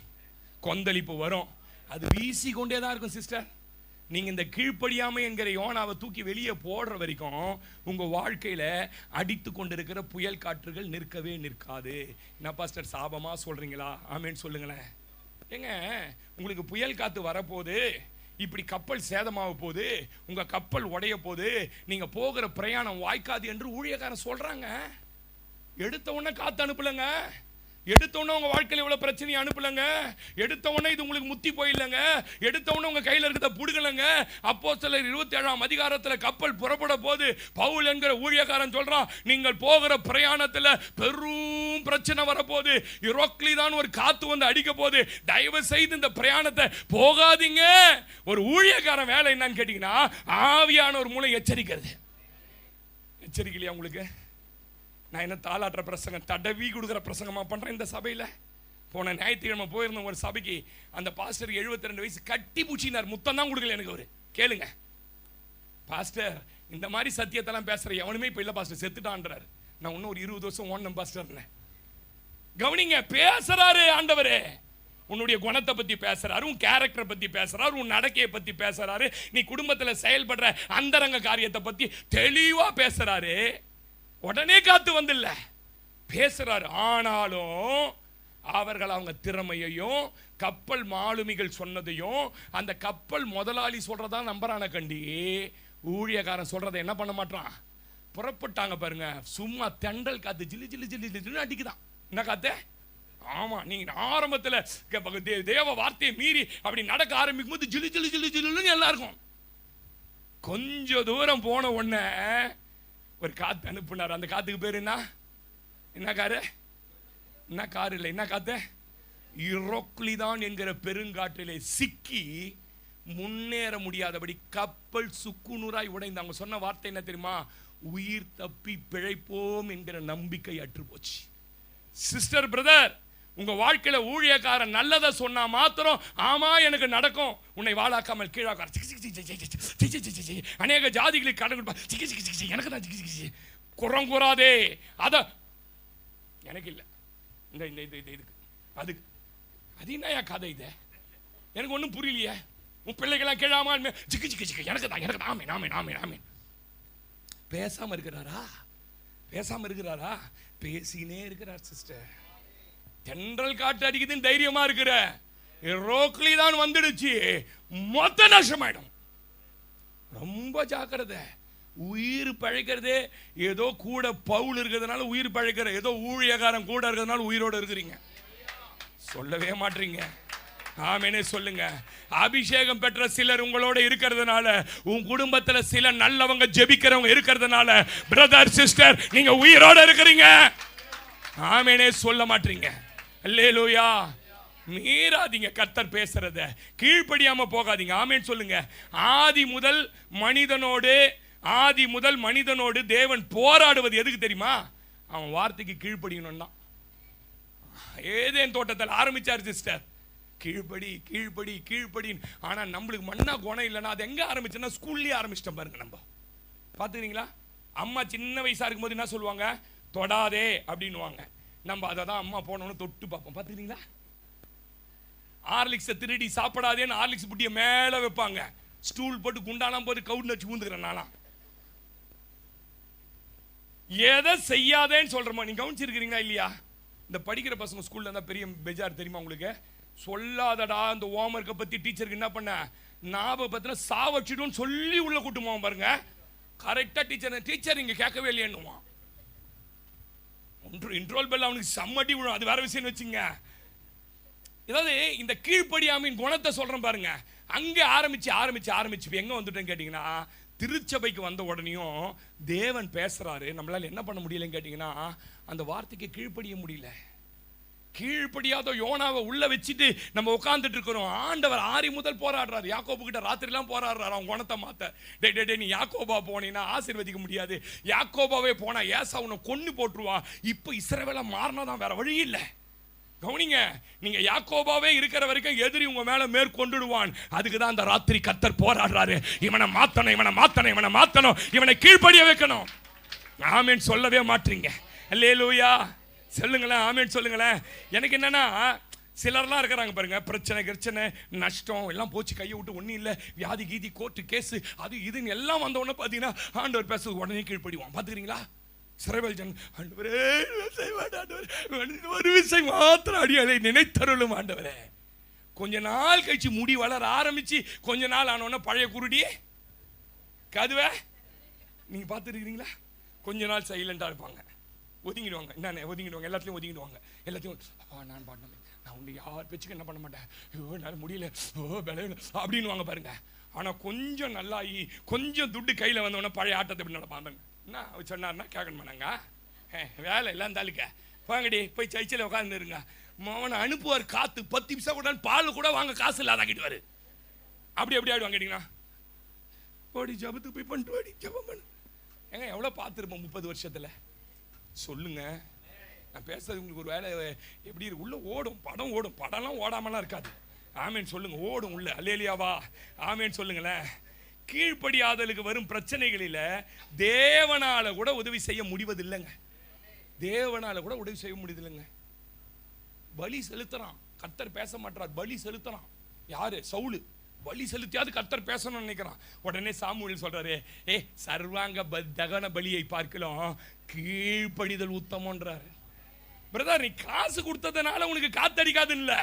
கொந்தளிப்பு வரும், அது வீசி கொண்டே தான் இருக்கும் சிஸ்டர். நீங்க இந்த கீழ்ப்படியாமை என்கிற யோனாவை தூக்கி வெளியே போடுற வரைக்கும் உங்க வாழ்க்கையில அடித்து கொண்டிருக்கிற புயல் காற்றுகள் நிற்கவே நிற்காது. என்ன பாஸ்டர் சாபமா சொல்றீங்களா? ஆமேன்னு சொல்லுங்களேன். ஏங்க, உங்களுக்கு புயல் காத்து வரப்போது, இப்படி கப்பல் சேதமாக போகுது, உங்க கப்பல் உடைய போது, நீங்க போகிற பிரயாணம் வாய்க்காது என்று ஊழியக்காரன் சொல்றாங்க. எடுத்த உடனே காத்து அனுப்பலங்க, எடுத்த உடனே உங்க வாழ்க்கையில் இவ்வளவு பிரச்சனையை அனுப்பலங்க, எடுத்த உடனே இது உங்களுக்கு முத்தி போயிடலங்க, எடுத்த உடனே உங்க கையில் இருக்கிறத புடுங்கலங்க. அப்போஸ்தலர் 27ஆம் அதிகாரத்தில் கப்பல் புறப்பட போது பவுல் என்கிற ஊழியக்காரன் சொல்றான், நீங்கள் போகிற பிரயாணத்தில் பெரும் பிரச்சனை வரப்போகுது, இரோக்லி தான் ஒரு காத்து வந்து அடிக்க போகுது, தயவு செய்து இந்த பிரயாணத்தை போகாதீங்க. ஒரு ஊழியக்காரன் வேலை என்னன்னு கேட்டீங்கன்னா ஆவியான ஒரு மூலம் எச்சரிக்கிறது. எச்சரிக்கலையா உங்களுக்கு? நான் என்ன தாளாட்டுற பிரசங்கம், தடவி கொடுக்குற பிரசங்கமா பண்றேன் இந்த சபையில்? போன ஞாயிற்றுக்கிழமை போயிருந்த ஒரு சபைக்கு அந்த பாஸ்டர் 72 வயசு, கட்டி பூச்சினார், முத்தம் தான் கொடுக்கல எனக்கு. அவரு கேளுங்க, பாஸ்டர் இந்த மாதிரி சத்தியத்தெல்லாம் பேசுற எவனுமே இப்ப இல்ல பாஸ்டர், செத்துட்டான்றாரு. நான் இன்னும் ஒரு 20 வருஷம் ஓடணும் பாஸ்டர். கவனிங்க, பேசுறாரு ஆண்டவரே. உன்னுடைய குணத்தை பத்தி பேசுறாரு, உன் கேரக்டரை பத்தி பேசுறாரு, உன் நடக்கையை பத்தி பேசுறாரு, நீ குடும்பத்தில் செயல்படுற அந்தரங்க காரியத்தை பத்தி தெளிவா பேசுறாரு. உடனே காத்து வந்துல்ல பேசுறாரு. ஆனாலும் அவர்கள் அவங்க திறமையையும் கப்பல் மாலுமிகள் சொன்னதையும் அந்த கப்பல் முதலாளி சொல்றதா நம்பறான கண்டி ஊழியக்காரன் சொல்றதை என்ன பண்ண மாட்டான். புறப்பட்டாங்க பாருங்க, சும்மா தெண்டல் காத்து ஜில்லி ஜில்லி ஜில்லி ஜில்லி அடிக்குதான். என்ன காத்து? ஆமா, நீங்க ஆரம்பத்தில் தேவ வார்த்தையை மீறி அப்படி நடக்க ஆரம்பிக்கும் போது ஜில்லி ஜில்லி ஜில்லி ஜில்லுன்னு எல்லாருக்கும். கொஞ்ச தூரம் போன உடனே ஒரு காத்து அனுப்புனார். அந்த காத்துக்கு பேரு என்ன காரு? என்ன காரு இல்லை, என்ன காத்து? இரோக்லிதான் என்கிற பெருங்காற்றிலே சிக்கி முன்னேற முடியாதபடி கப்பல் சுக்குநூறாய் உடைந்து. அவங்க சொன்ன வார்த்தை என்ன தெரியுமா? உயிர் தப்பி பிழைப்போம் என்கிற நம்பிக்கை அற்று போச்சு. சிஸ்டர், பிரதர், உங்க வாழ்க்கையில ஊழியக்காரன் நல்லதை சொன்னா மாத்திரம் ஆமா எனக்கு நடக்கும், உன்னை வாழாக்காமல் கீழாக்கார அநேக ஜாதிகளுக்கு கடன் எனக்கு தான் குறம் கூறாதே. அத எனக்கு இல்லை, இந்த இதுக்கு அது என்னையா கதை இது? எனக்கு ஒன்றும் புரியலையே. உன் பிள்ளைகளாம் கேளாம ஜிக்கு ஜிக்கு ஜிக்கு எனக்கு தான் ஆமே நாமே நாமே நாமே. பேசாம இருக்கிறாரா? பேசாம இருக்கிறாரா? பேசினே இருக்கிறார் சிஸ்டர். தென்றல் காற்று அடிக்குதுன்னு தைரியமா இருக்கிற ரோக்லி தான் வந்துடுச்சு, மொத்த நஷ்டமாயிடும். ரொம்ப ஜாக்கிரதை. உயிர் பழைக்கிறதே ஏதோ கூட பவுல் இருக்கிறதுனால உயிர் பழைக்கிற, ஏதோ ஊழியக்காரன் கூட இருக்கிறதுனால உயிரோடு இருக்கிறீங்க. சொல்லவே மாட்டீங்க. ஆமெனே சொல்லுங்க. அபிஷேகம் பெற்ற சிலர் உங்களோட இருக்கிறதுனால, உன் குடும்பத்தில் சில நல்லவங்க ஜெபிக்கிறவங்க இருக்கிறதுனால, பிரதர் சிஸ்டர் நீங்க உயிரோட இருக்கிறீங்க. ஆமெனே சொல்ல மாட்டீங்க. அல்லேலூயா. மீறாதீங்க கர்த்தர் பேசுறத, கீழ்ப்படியாம போகாதீங்க. ஆமென் சொல்லுங்க. ஆதி முதல் மனிதனோடு தேவன் போராடுவது எதுக்கு தெரியுமா? அவன் வார்த்தைக்கு கீழ்ப்படியணும் தான். ஏதேன் தோட்டத்தில் ஆரம்பிச்சார் சிஸ்டர், கீழ்ப்படி கீழ்ப்படி கீழ்ப்படி. ஆனா நம்மளுக்கு மண்ணா குணம் இல்லைன்னா அது எங்க ஆரம்பிச்சுன்னா ஸ்கூல்லயே ஆரம்பிச்சிட்டோம் பாருங்க. நம்ம பாத்துக்கிறீங்களா? அம்மா சின்ன வயசா இருக்கும்போது என்ன சொல்லுவாங்க? தொடாதே அப்படின்னுவாங்க. நம்ம அதை தான் அம்மா போனோன்னு தொட்டு பார்ப்போம். பாத்துக்கிறீங்களா? ஹார்லிக்ஸை திருடி சாப்பிடாதேன்னு ஹார்லிக்ஸ் புட்டிய மேல வைப்பாங்க. ஸ்டூல் போட்டு குண்டாலாம் போட்டு கவுண்ட் வச்சு ஊந்துக்கிறேன் நானா. எதை செய்யாதேன்னு சொல்றோமா? நீங்க கவனிச்சிருக்கிறீங்களா இல்லையா? இந்த படிக்கிற பசங்க ஸ்கூல்ல இருந்தா பெரிய பெஜார் தெரியுமா உங்களுக்கு? சொல்லாதடா இந்த ஹோம்வொர்க்கை பத்தி டீச்சருக்கு என்ன பண்ண ஞாபகத்துல சாவச்சிடும் சொல்லி உள்ள கூட்டுமா பாருங்க. கரெக்டா டீச்சர் இங்க கேட்கவே இல்லையேன்னுவான். இன்ட்ரோல் பெல் அவனுக்கு சம்மட்டி விழும். அது வேற விஷயம் வச்சுங்க. ஏதாவது இந்த கீழ்ப்படியாமையின் குணத்தை சொல்றேன் பாருங்க. அங்க ஆரம்பிச்சு எங்க வந்துட்டேன்னு கேட்டீங்கன்னா, திருச்சபைக்கு வந்த உடனேயும் தேவன் பேசுறாரு. நம்மளால என்ன பண்ண முடியலன்னு கேட்டீங்கன்னா, அந்த வார்த்தைக்கு கீழ்ப்படிய முடியல. கீழ்ப்படியாத யோனாவை உள்ள வச்சுட்டு நம்ம உட்கார்ந்துட்டு இருக்கிறோம். ஆண்டவர் ஆரி முதல் போராடுறாரு. யாக்கோபு கிட்ட ராத்திரிலாம் போராடுறாரு அவன் குணத்தை மாத்த. டே நீ யாக்கோபா போனீங்கன்னா ஆசீர்வதிக்க முடியாது. யாக்கோபாவே போனா ஏசாவு உன்னை கொன்னு போட்டுருவான். இப்போ இஸ்ரவேலா மாறினாதான், வேற வழி இல்லை. கவனிங்க, நீங்க யாக்கோபாவே இருக்கிற வரைக்கும் எதிரி உங்க மேல மேற்கொண்டுடுவான். அதுக்கு தான் அந்த ராத்திரி கர்த்தர் போராடுறாரு. இவனை மாத்தணும், இவனை கீழ்ப்படிய வைக்கணும். ஆமென் சொல்லவே மாட்டீங்க. அல்லேலூயா சொல்லுங்களேன். ஆமென் சொல்லுங்களேன். எனக்கு என்னன்னா, சிலர்லாம் இருக்கிறாங்க பாருங்க, பிரச்சனை நஷ்டம் எல்லாம் போச்சு, கையை விட்டு ஒன்றும் இல்லை, வியாதி கீதி கோர்ட்டு கேஸு அது இதுன்னு எல்லாம் வந்த உடனே பார்த்தீங்கன்னா ஆண்டவர் பேச உடனே கீழ்ப்படிவான். பார்த்துக்கிறீங்களா? சிறைவல்ஜன் ஆண்டவரே ஒரு விஷயம் மாத்திரம் அடியாலை நினைத்தருளும் ஆண்டவரே. கொஞ்ச நாள் கழிச்சு முடி வளர ஆரம்பிச்சு கொஞ்ச நாள் ஆனோன்னா பழைய குருடியே கதுவே நீங்க பார்த்துருக்கீங்களா? கொஞ்ச நாள் சைலண்டா இருப்பாங்க, ஒதுங்கிடுவாங்க. என்ன ஒதுங்கிடுவாங்க, எல்லாத்தையும் ஒதுங்கிடுவாங்க. எல்லாத்தையும் நான் பாடணும், நான் உன்னை யார் பேச்சுக்கு என்ன பண்ண மாட்டேன், என்னால் முடியல, அப்படின்வாங்க பாருங்க. ஆனால் கொஞ்சம் நல்லாகி கொஞ்சம் துட்டு கையில் வந்தோடனே பழைய ஆட்டத்தை எப்படி நடப்பாங்க. என்ன சொன்னார்னா கேட்கணும் பண்ணாங்க, வேலை எல்லாம் தாளிக்க வாங்கடி போய் சைச்சில் உட்காந்துருங்க. மவனை அனுப்புவார். காற்று 10 நிமிஷம் கூட பால் கூட வாங்க காசு இல்லாதாக்கிடுவார். அப்படி ஆகிடுவாங்க. கேட்டிங்கன்னா ஓடி ஜபத்துக்கு போய் பண்ணிட்டு வாடி ஜபம் பண்ணு. ஏங்க எவ்வளோ பார்த்துருப்போம் 30 வருஷத்தில் சொல்லுங்க. நான் பேசுறது உங்களுக்கு ஒரு வேலை எப்படி இருக்கு? உள்ள ஓடும், படம் ஓடும், படம்லாம் ஓடாமலாம் இருக்காது. ஆமேன் சொல்லுங்க, ஓடும் உள்ள. அல்லேலியாவா? ஆமேன் சொல்லுங்களேன். கீழ்ப்படியாதலுக்கு வரும் பிரச்சனைகளில் தேவனால கூட உதவி செய்ய முடிவதில்லைங்க. தேவனால கூட உதவி செய்ய முடிவதில்லைங்க. பலி செலுத்துறான், கர்த்தர் பேச மாட்டார். பலி செலுத்துறான். யாரு? சவுலு. பலி செலுத்தியாவது கர்த்தர் பேசணும்னு நினைக்கிறான். உடனே சாமுவேல் சொல்றாரு, சர்வாங்க தகன பலியை பார்க்கலாம் கீழ்ப்படிதல் உத்தமன்றாரு. பிரதர், நீ காசு கொடுத்ததுனால உனக்கு காத்தடிக்காது இல்ல,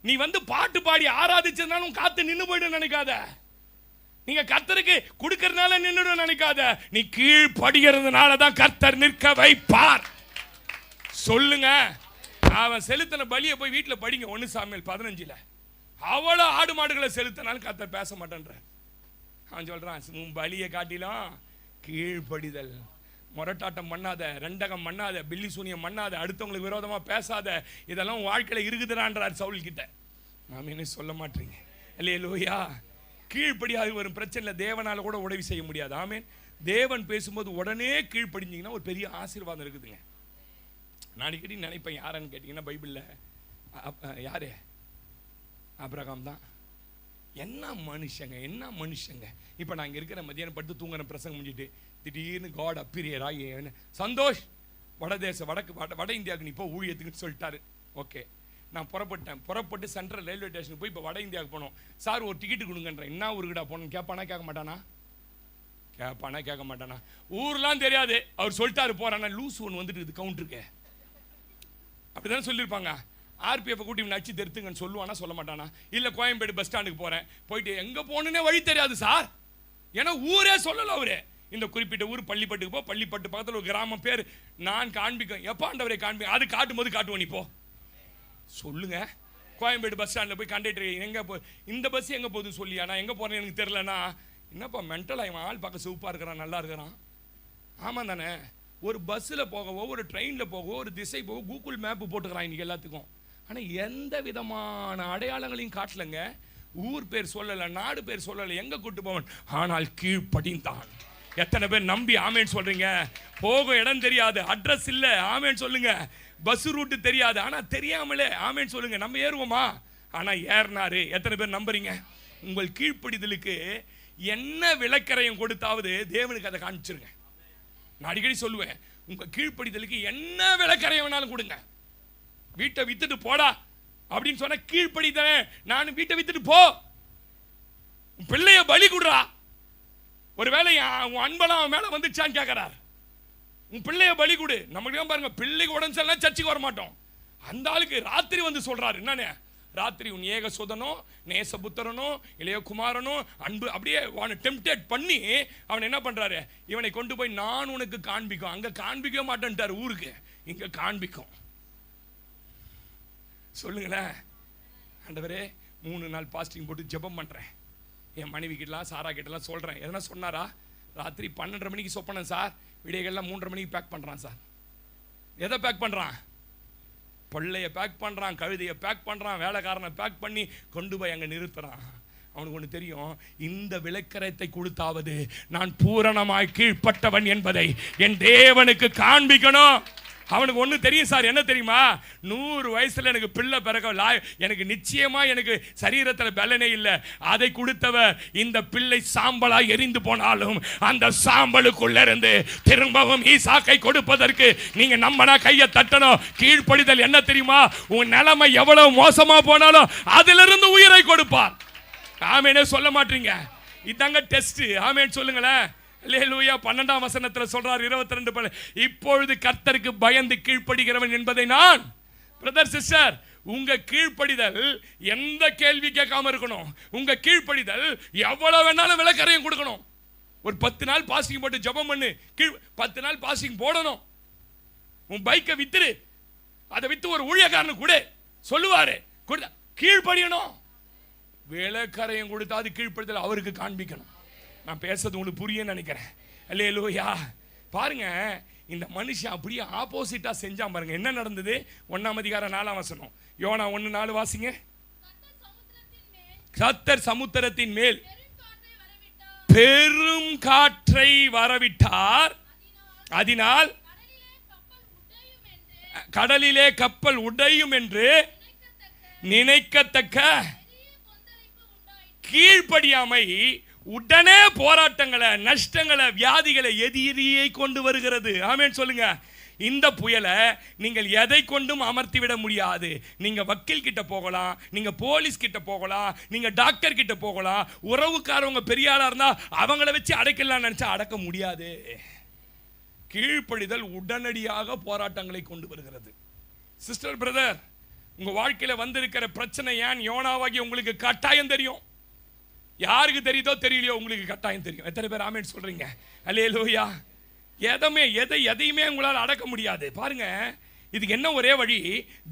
நீ பாட்டு பாடி ஆராதிச்சதுனால உன் காத்து நின்று போயிடும் நினைக்காத. நீங்க கர்த்தருக்கு கொடுக்கறதுனால நின்னுடும் நினைக்காத. நீ கீழ்ப்படிகிறதுனால தான் கர்த்தர் நிற்க வைப்பார். சொல்லுங்க. அவன் செலுத்தின பலியை போய் வீட்டில் படிங்க. 1 சாமுவேல் 15. அவ்வளோ ஆடு மாடுகளை செலுத்தினாலும் கர்த்தர் பேச மாட்டேன்ற. அவன் சொல்றான், உன் பலியை காட்டிலும் கீழ்ப்படிதல், முரட்டாட்டம் பண்ணாத, ரெண்டகம் பண்ணாத, பில்லி சூனியம் பண்ணாத, அடுத்தவங்களுக்கு விரோதமா பேசாத, இதெல்லாம் வாழ்க்கையில இருக்குதுறான்றார் சவுல் கிட்ட. நாம என்ன சொல்ல மாட்டீங்க? அல்லேலூயா. கீழ்ப்படியாக வரும் பிரச்சனை தேவனால கூட உதவி செய்ய முடியாது. ஆமேன். தேவன் பேசும்போது உடனே கீழ்ப்படிஞ்சிங்கன்னா ஒரு பெரிய ஆசீர்வாதம் இருக்குதுங்க. நான் அடிக்கடி நினைப்பேன், யாருன்னு கேட்டீங்கன்னா பைபிளில் யாரு? ஆபிரகாம் தான். என்ன மனுஷங்க. இப்போ நான் இங்கே இருக்கிற மதியானம் படுத்து தூங்குற பிரசங்கம் முடிஞ்சிட்டு திடீர்னு காட் அப்பீரியர் ஆகி சந்தோஷ் வட இந்தியாவுக்கு நீ இப்போ ஊழியத்துக்குன்னு சொல்லிட்டாரு. ஓகே, நான் புறப்பட்டு சென்ட்ரல் ரயில்வே ஸ்டேஷனுக்கு போய் இப்போ வட இந்தியாவுக்கு போனோம். சார் ஒரு டிக்கெட்டு கொடுங்கன்றேன். என்ன ஊருக்குடா போகணும் கேட்பானா கேட்க மாட்டானா? ஊர்லாம் தெரியாது. அவர் சொல்லிட்டாரு போறானா, லூஸ் ஒன்று வந்துட்டு இது கவுண்டருக்கு அப்படிதான் சொல்லியிருப்பாங்க. ஆர்பிஎஃப் கூட்டி நச்சு தெரித்துங்கன்னு சொல்லுவானா சொல்ல மாட்டானா? இல்லை கோயம்பேடு பஸ் ஸ்டாண்டுக்கு போகிறேன், போயிட்டு எங்கே போகணுன்னே வழி தெரியாது சார். ஏன்னா ஊரே சொல்லலை அவரு. இந்த குறிப்பிட்ட ஊர் பள்ளிப்பட்டுக்கு போ, பள்ளிப்பட்டு பக்கத்தில் ஒரு கிராமம் பேர் நான் காண்பிக்கும். எப்போ ஆண்டவரை காண்பிக்கும், அது காட்டும் போது காட்டுவோம். நீ போ சொல்லுங்க. கோயம்பேடு பஸ் ஸ்டாண்டில் போய் கண்டக்டர் எங்கே போ, இந்த பஸ் எங்கே போகுது சொல்லியா, நான் எங்கே போகிறேன்னு எனக்கு தெரிலனா, என்னப்பா மென்டல் ஆகிவன், ஆள் பார்க்க சூப்பாக இருக்கிறான், நல்லா இருக்கிறான். ஆமாம் தானே? ஒரு பஸ்ஸில் போகவோ ஒரு ட்ரெயினில் போகவோ ஒரு திசை போகவோ கூகுள் மேப்பு போட்டுக்கிறான் இன்றைக்கி எல்லாத்துக்கும். ஆனால் எந்த விதமான அடையாளங்களையும் காட்டலைங்க. ஊர் பேர் சொல்லலை, நாடு பேர் சொல்லலை, எங்கே கூட்டு போவன். ஆனால் கீழ்ப்படிந்தான். எத்தனை பேர் நம்பி ஆமேன்னு சொல்றீங்க? போகும் இடம் தெரியாது, அட்ரஸ் இல்லை, ஆமேன்னு சொல்லுங்க. பஸ் ரூட்டு தெரியாது, ஆனால் தெரியாமலே ஆமேன்னு சொல்லுங்க. நம்ம ஏறுவோமா? ஆனால் ஏறினாரு. எத்தனை பேர் நம்புறீங்க? உங்கள் கீழ்ப்படிதலுக்கு என்ன விளக்கரையும் கொடுத்தாவது தேவனுக்கு அதை காமிச்சிருங்க. நான் அடிக்கடி சொல்லுவேன், உங்க கீழ்ப்படிதலுக்கு என்ன விளக்கரையும் வேணாலும் கொடுங்க. வீட்டை வித்துட்டு போடா அப்படின்னு சொன்ன கீழ்ப்படிதானே. நான் வீட்டை வித்துட்டு போ, பிள்ளைய பலி கொடுறா. ஒருவேளை உன் அன்பெல்லாம் மேல வந்துச்சான்னு கேட்கிறார். உன் பிள்ளைய பலி கொடு. நமக்கு பாருங்க, பிள்ளைக்கு உடம்பு சரியில்லை சர்ச்சைக்கு வர மாட்டோம். அந்த ஆளுக்கு ராத்திரி வந்து சொல்றாரு, என்னன்னு ராத்திரி உன் ஏக சுதனோ நேசபுத்திரனோ இளைய குமாரனோ அன்பு அப்படியே டெம்ப்டேட் பண்ணி அவன் என்ன பண்றாரு, இவனை கொண்டு போய் நான் உனக்கு காண்பிக்கும். அங்க காண்பிக்க மாட்டேன்ட்டார் ஊருக்கு, இங்க காண்பிக்கும். சொல்லுங்களேன். ஆண்டவரே 3 நாள் பாஸ்டிங் போட்டு ஜெபம் பண்றேன், என் மனைவி கிட்டலாம் சாரா கிட்டலாம் சொல்றேன். எதனா சொன்னாரா? ராத்திரி 12:30 மணிக்கு சொப்பனேன் சார், விடியெல்லாம் 3:30 மணிக்கு பேக் பண்றான் சார். எதை பேக் பண்றான்? பள்ளைய பேக் பண்றான், கழுதையை பேக் பண்றான், வேலைக்காரனை பேக் பண்ணி கொண்டு போய் அங்க நிறுத்துறான். அவனுக்கு ஒன்று தெரியும், இந்த விளக்கரத்தை கொடுத்தாவது நான் பூரணமாய் கீழ்ப்பட்டவன் என்பதை என் தேவனுக்கு காண்பிக்கணும். அவனுக்கு ஒன்று தெரியும் சார், என்ன தெரியுமா? 100 வயசுல எனக்கு பிள்ளை பிறக்க எனக்கு நிச்சயமா எனக்கு சரீரத்தில் பலனே இல்லை. அதை கொடுத்தவர் இந்த பிள்ளை சாம்பலா எரிந்து போனாலும் அந்த சாம்பலுக்குள்ள இருந்து திரும்பவும் ஈசாக்கை கொடுப்பதற்கு நீங்க நம்மனா கையை தட்டணும். கீழ்ப்படிதல் என்ன தெரியுமா? உன் நிலைமை எவ்வளவு மோசமா போனாலும் அதிலிருந்து உயிரை கொடுப்பார். ஆமேனே சொல்ல மாட்டீங்க? இதாங்க டெஸ்ட். ஆமேன் சொல்லுங்களேன். அல்லேலூயா. 12ஆம் வசனத்துல சொல்றார், 22 இப்பொழுது கர்த்தருக்கு பயந்து கீழ்ப்படுகிறவன் என்பதை நான். பிரதர் சிஸ்டர், உங்க கீழ்ப்படிதல் எந்த கேள்வி கேட்காம இருக்கணும். உங்க கீழ்ப்படிதல் எவ்வளவு வேணாலும் விளக்கரையும் கொடுக்கணும். ஒரு 10 நாள் பாஸ்டிங் போட்டு ஜெபம் பண்ணு. 10 நாள் பாஸ்டிங் போடணும். உன் பைக்கை வித்துரு, அதை வித்து ஒரு ஊழியக்காரனு கூட சொல்லுவாரு, கீழ்ப்படியணும். விளக்கரையும் கொடுத்தா அது கீழ்ப்படிதல் அவருக்கு காண்பிக்கணும். நான் பேசுறது உங்களுக்கு புரிய நினைக்கிறேன். அல்லேலூயா. பாருங்க, இந்த மனுஷன் அப்படியே ஆப்போசிட்டா செஞ்சான். பாருங்க என்ன நடந்தது. 1ஆம் அதிகாரம் 4ஆம் வசனம், யோனா 1:4 வாசிங்க. கர்த்தர் சமுத்திரத்தின் மேல் பெரும் காற்றை வரவிட்டார், அதனால் கடலிலே கப்பல் உடையும் என்று நினைக்கத்தக்க கீழ்ப்படியாமை உடனே போராட்டங்களை, நஷ்டங்களை, வியாதிகளை, எதிரியை கொண்டு வருகிறது. ஆமென் சொல்லுங்க. இந்த புயலை நீங்கள் எதை கொண்டும் அமர்த்தி விட முடியாது. நீங்க வக்கீல் கிட்ட போகலாம், நீங்க போலீஸ் கிட்ட போகலாம், நீங்க டாக்டர் கிட்ட போகலாம், உறவுக்காரவங்க பெரிய ஆளா இருந்தா அவங்கள வச்சு அடைக்கலாம் நினைச்சா அடக்க முடியாது. கீழ்ப்படிதல் உடனடியாக போராட்டங்களை கொண்டு வருகிறது. சிஸ்டர், பிரதர், உங்க வாழ்க்கையில வந்திருக்கிற பிரச்சனை ஏன் யோனாவாகி உங்களுக்கு கட்டாயம் தெரியும். யாருக்கு தெரியுதோ தெரியலையோ உங்களுக்கு கட்டாயம் தெரியும். எத்தனை பேர் ஆமென் சொல்றீங்க? அல்லேலூயா. எதையுமே உங்களால் அடக்க முடியாது. பாருங்க, இதுக்கு என்ன ஒரே வழி?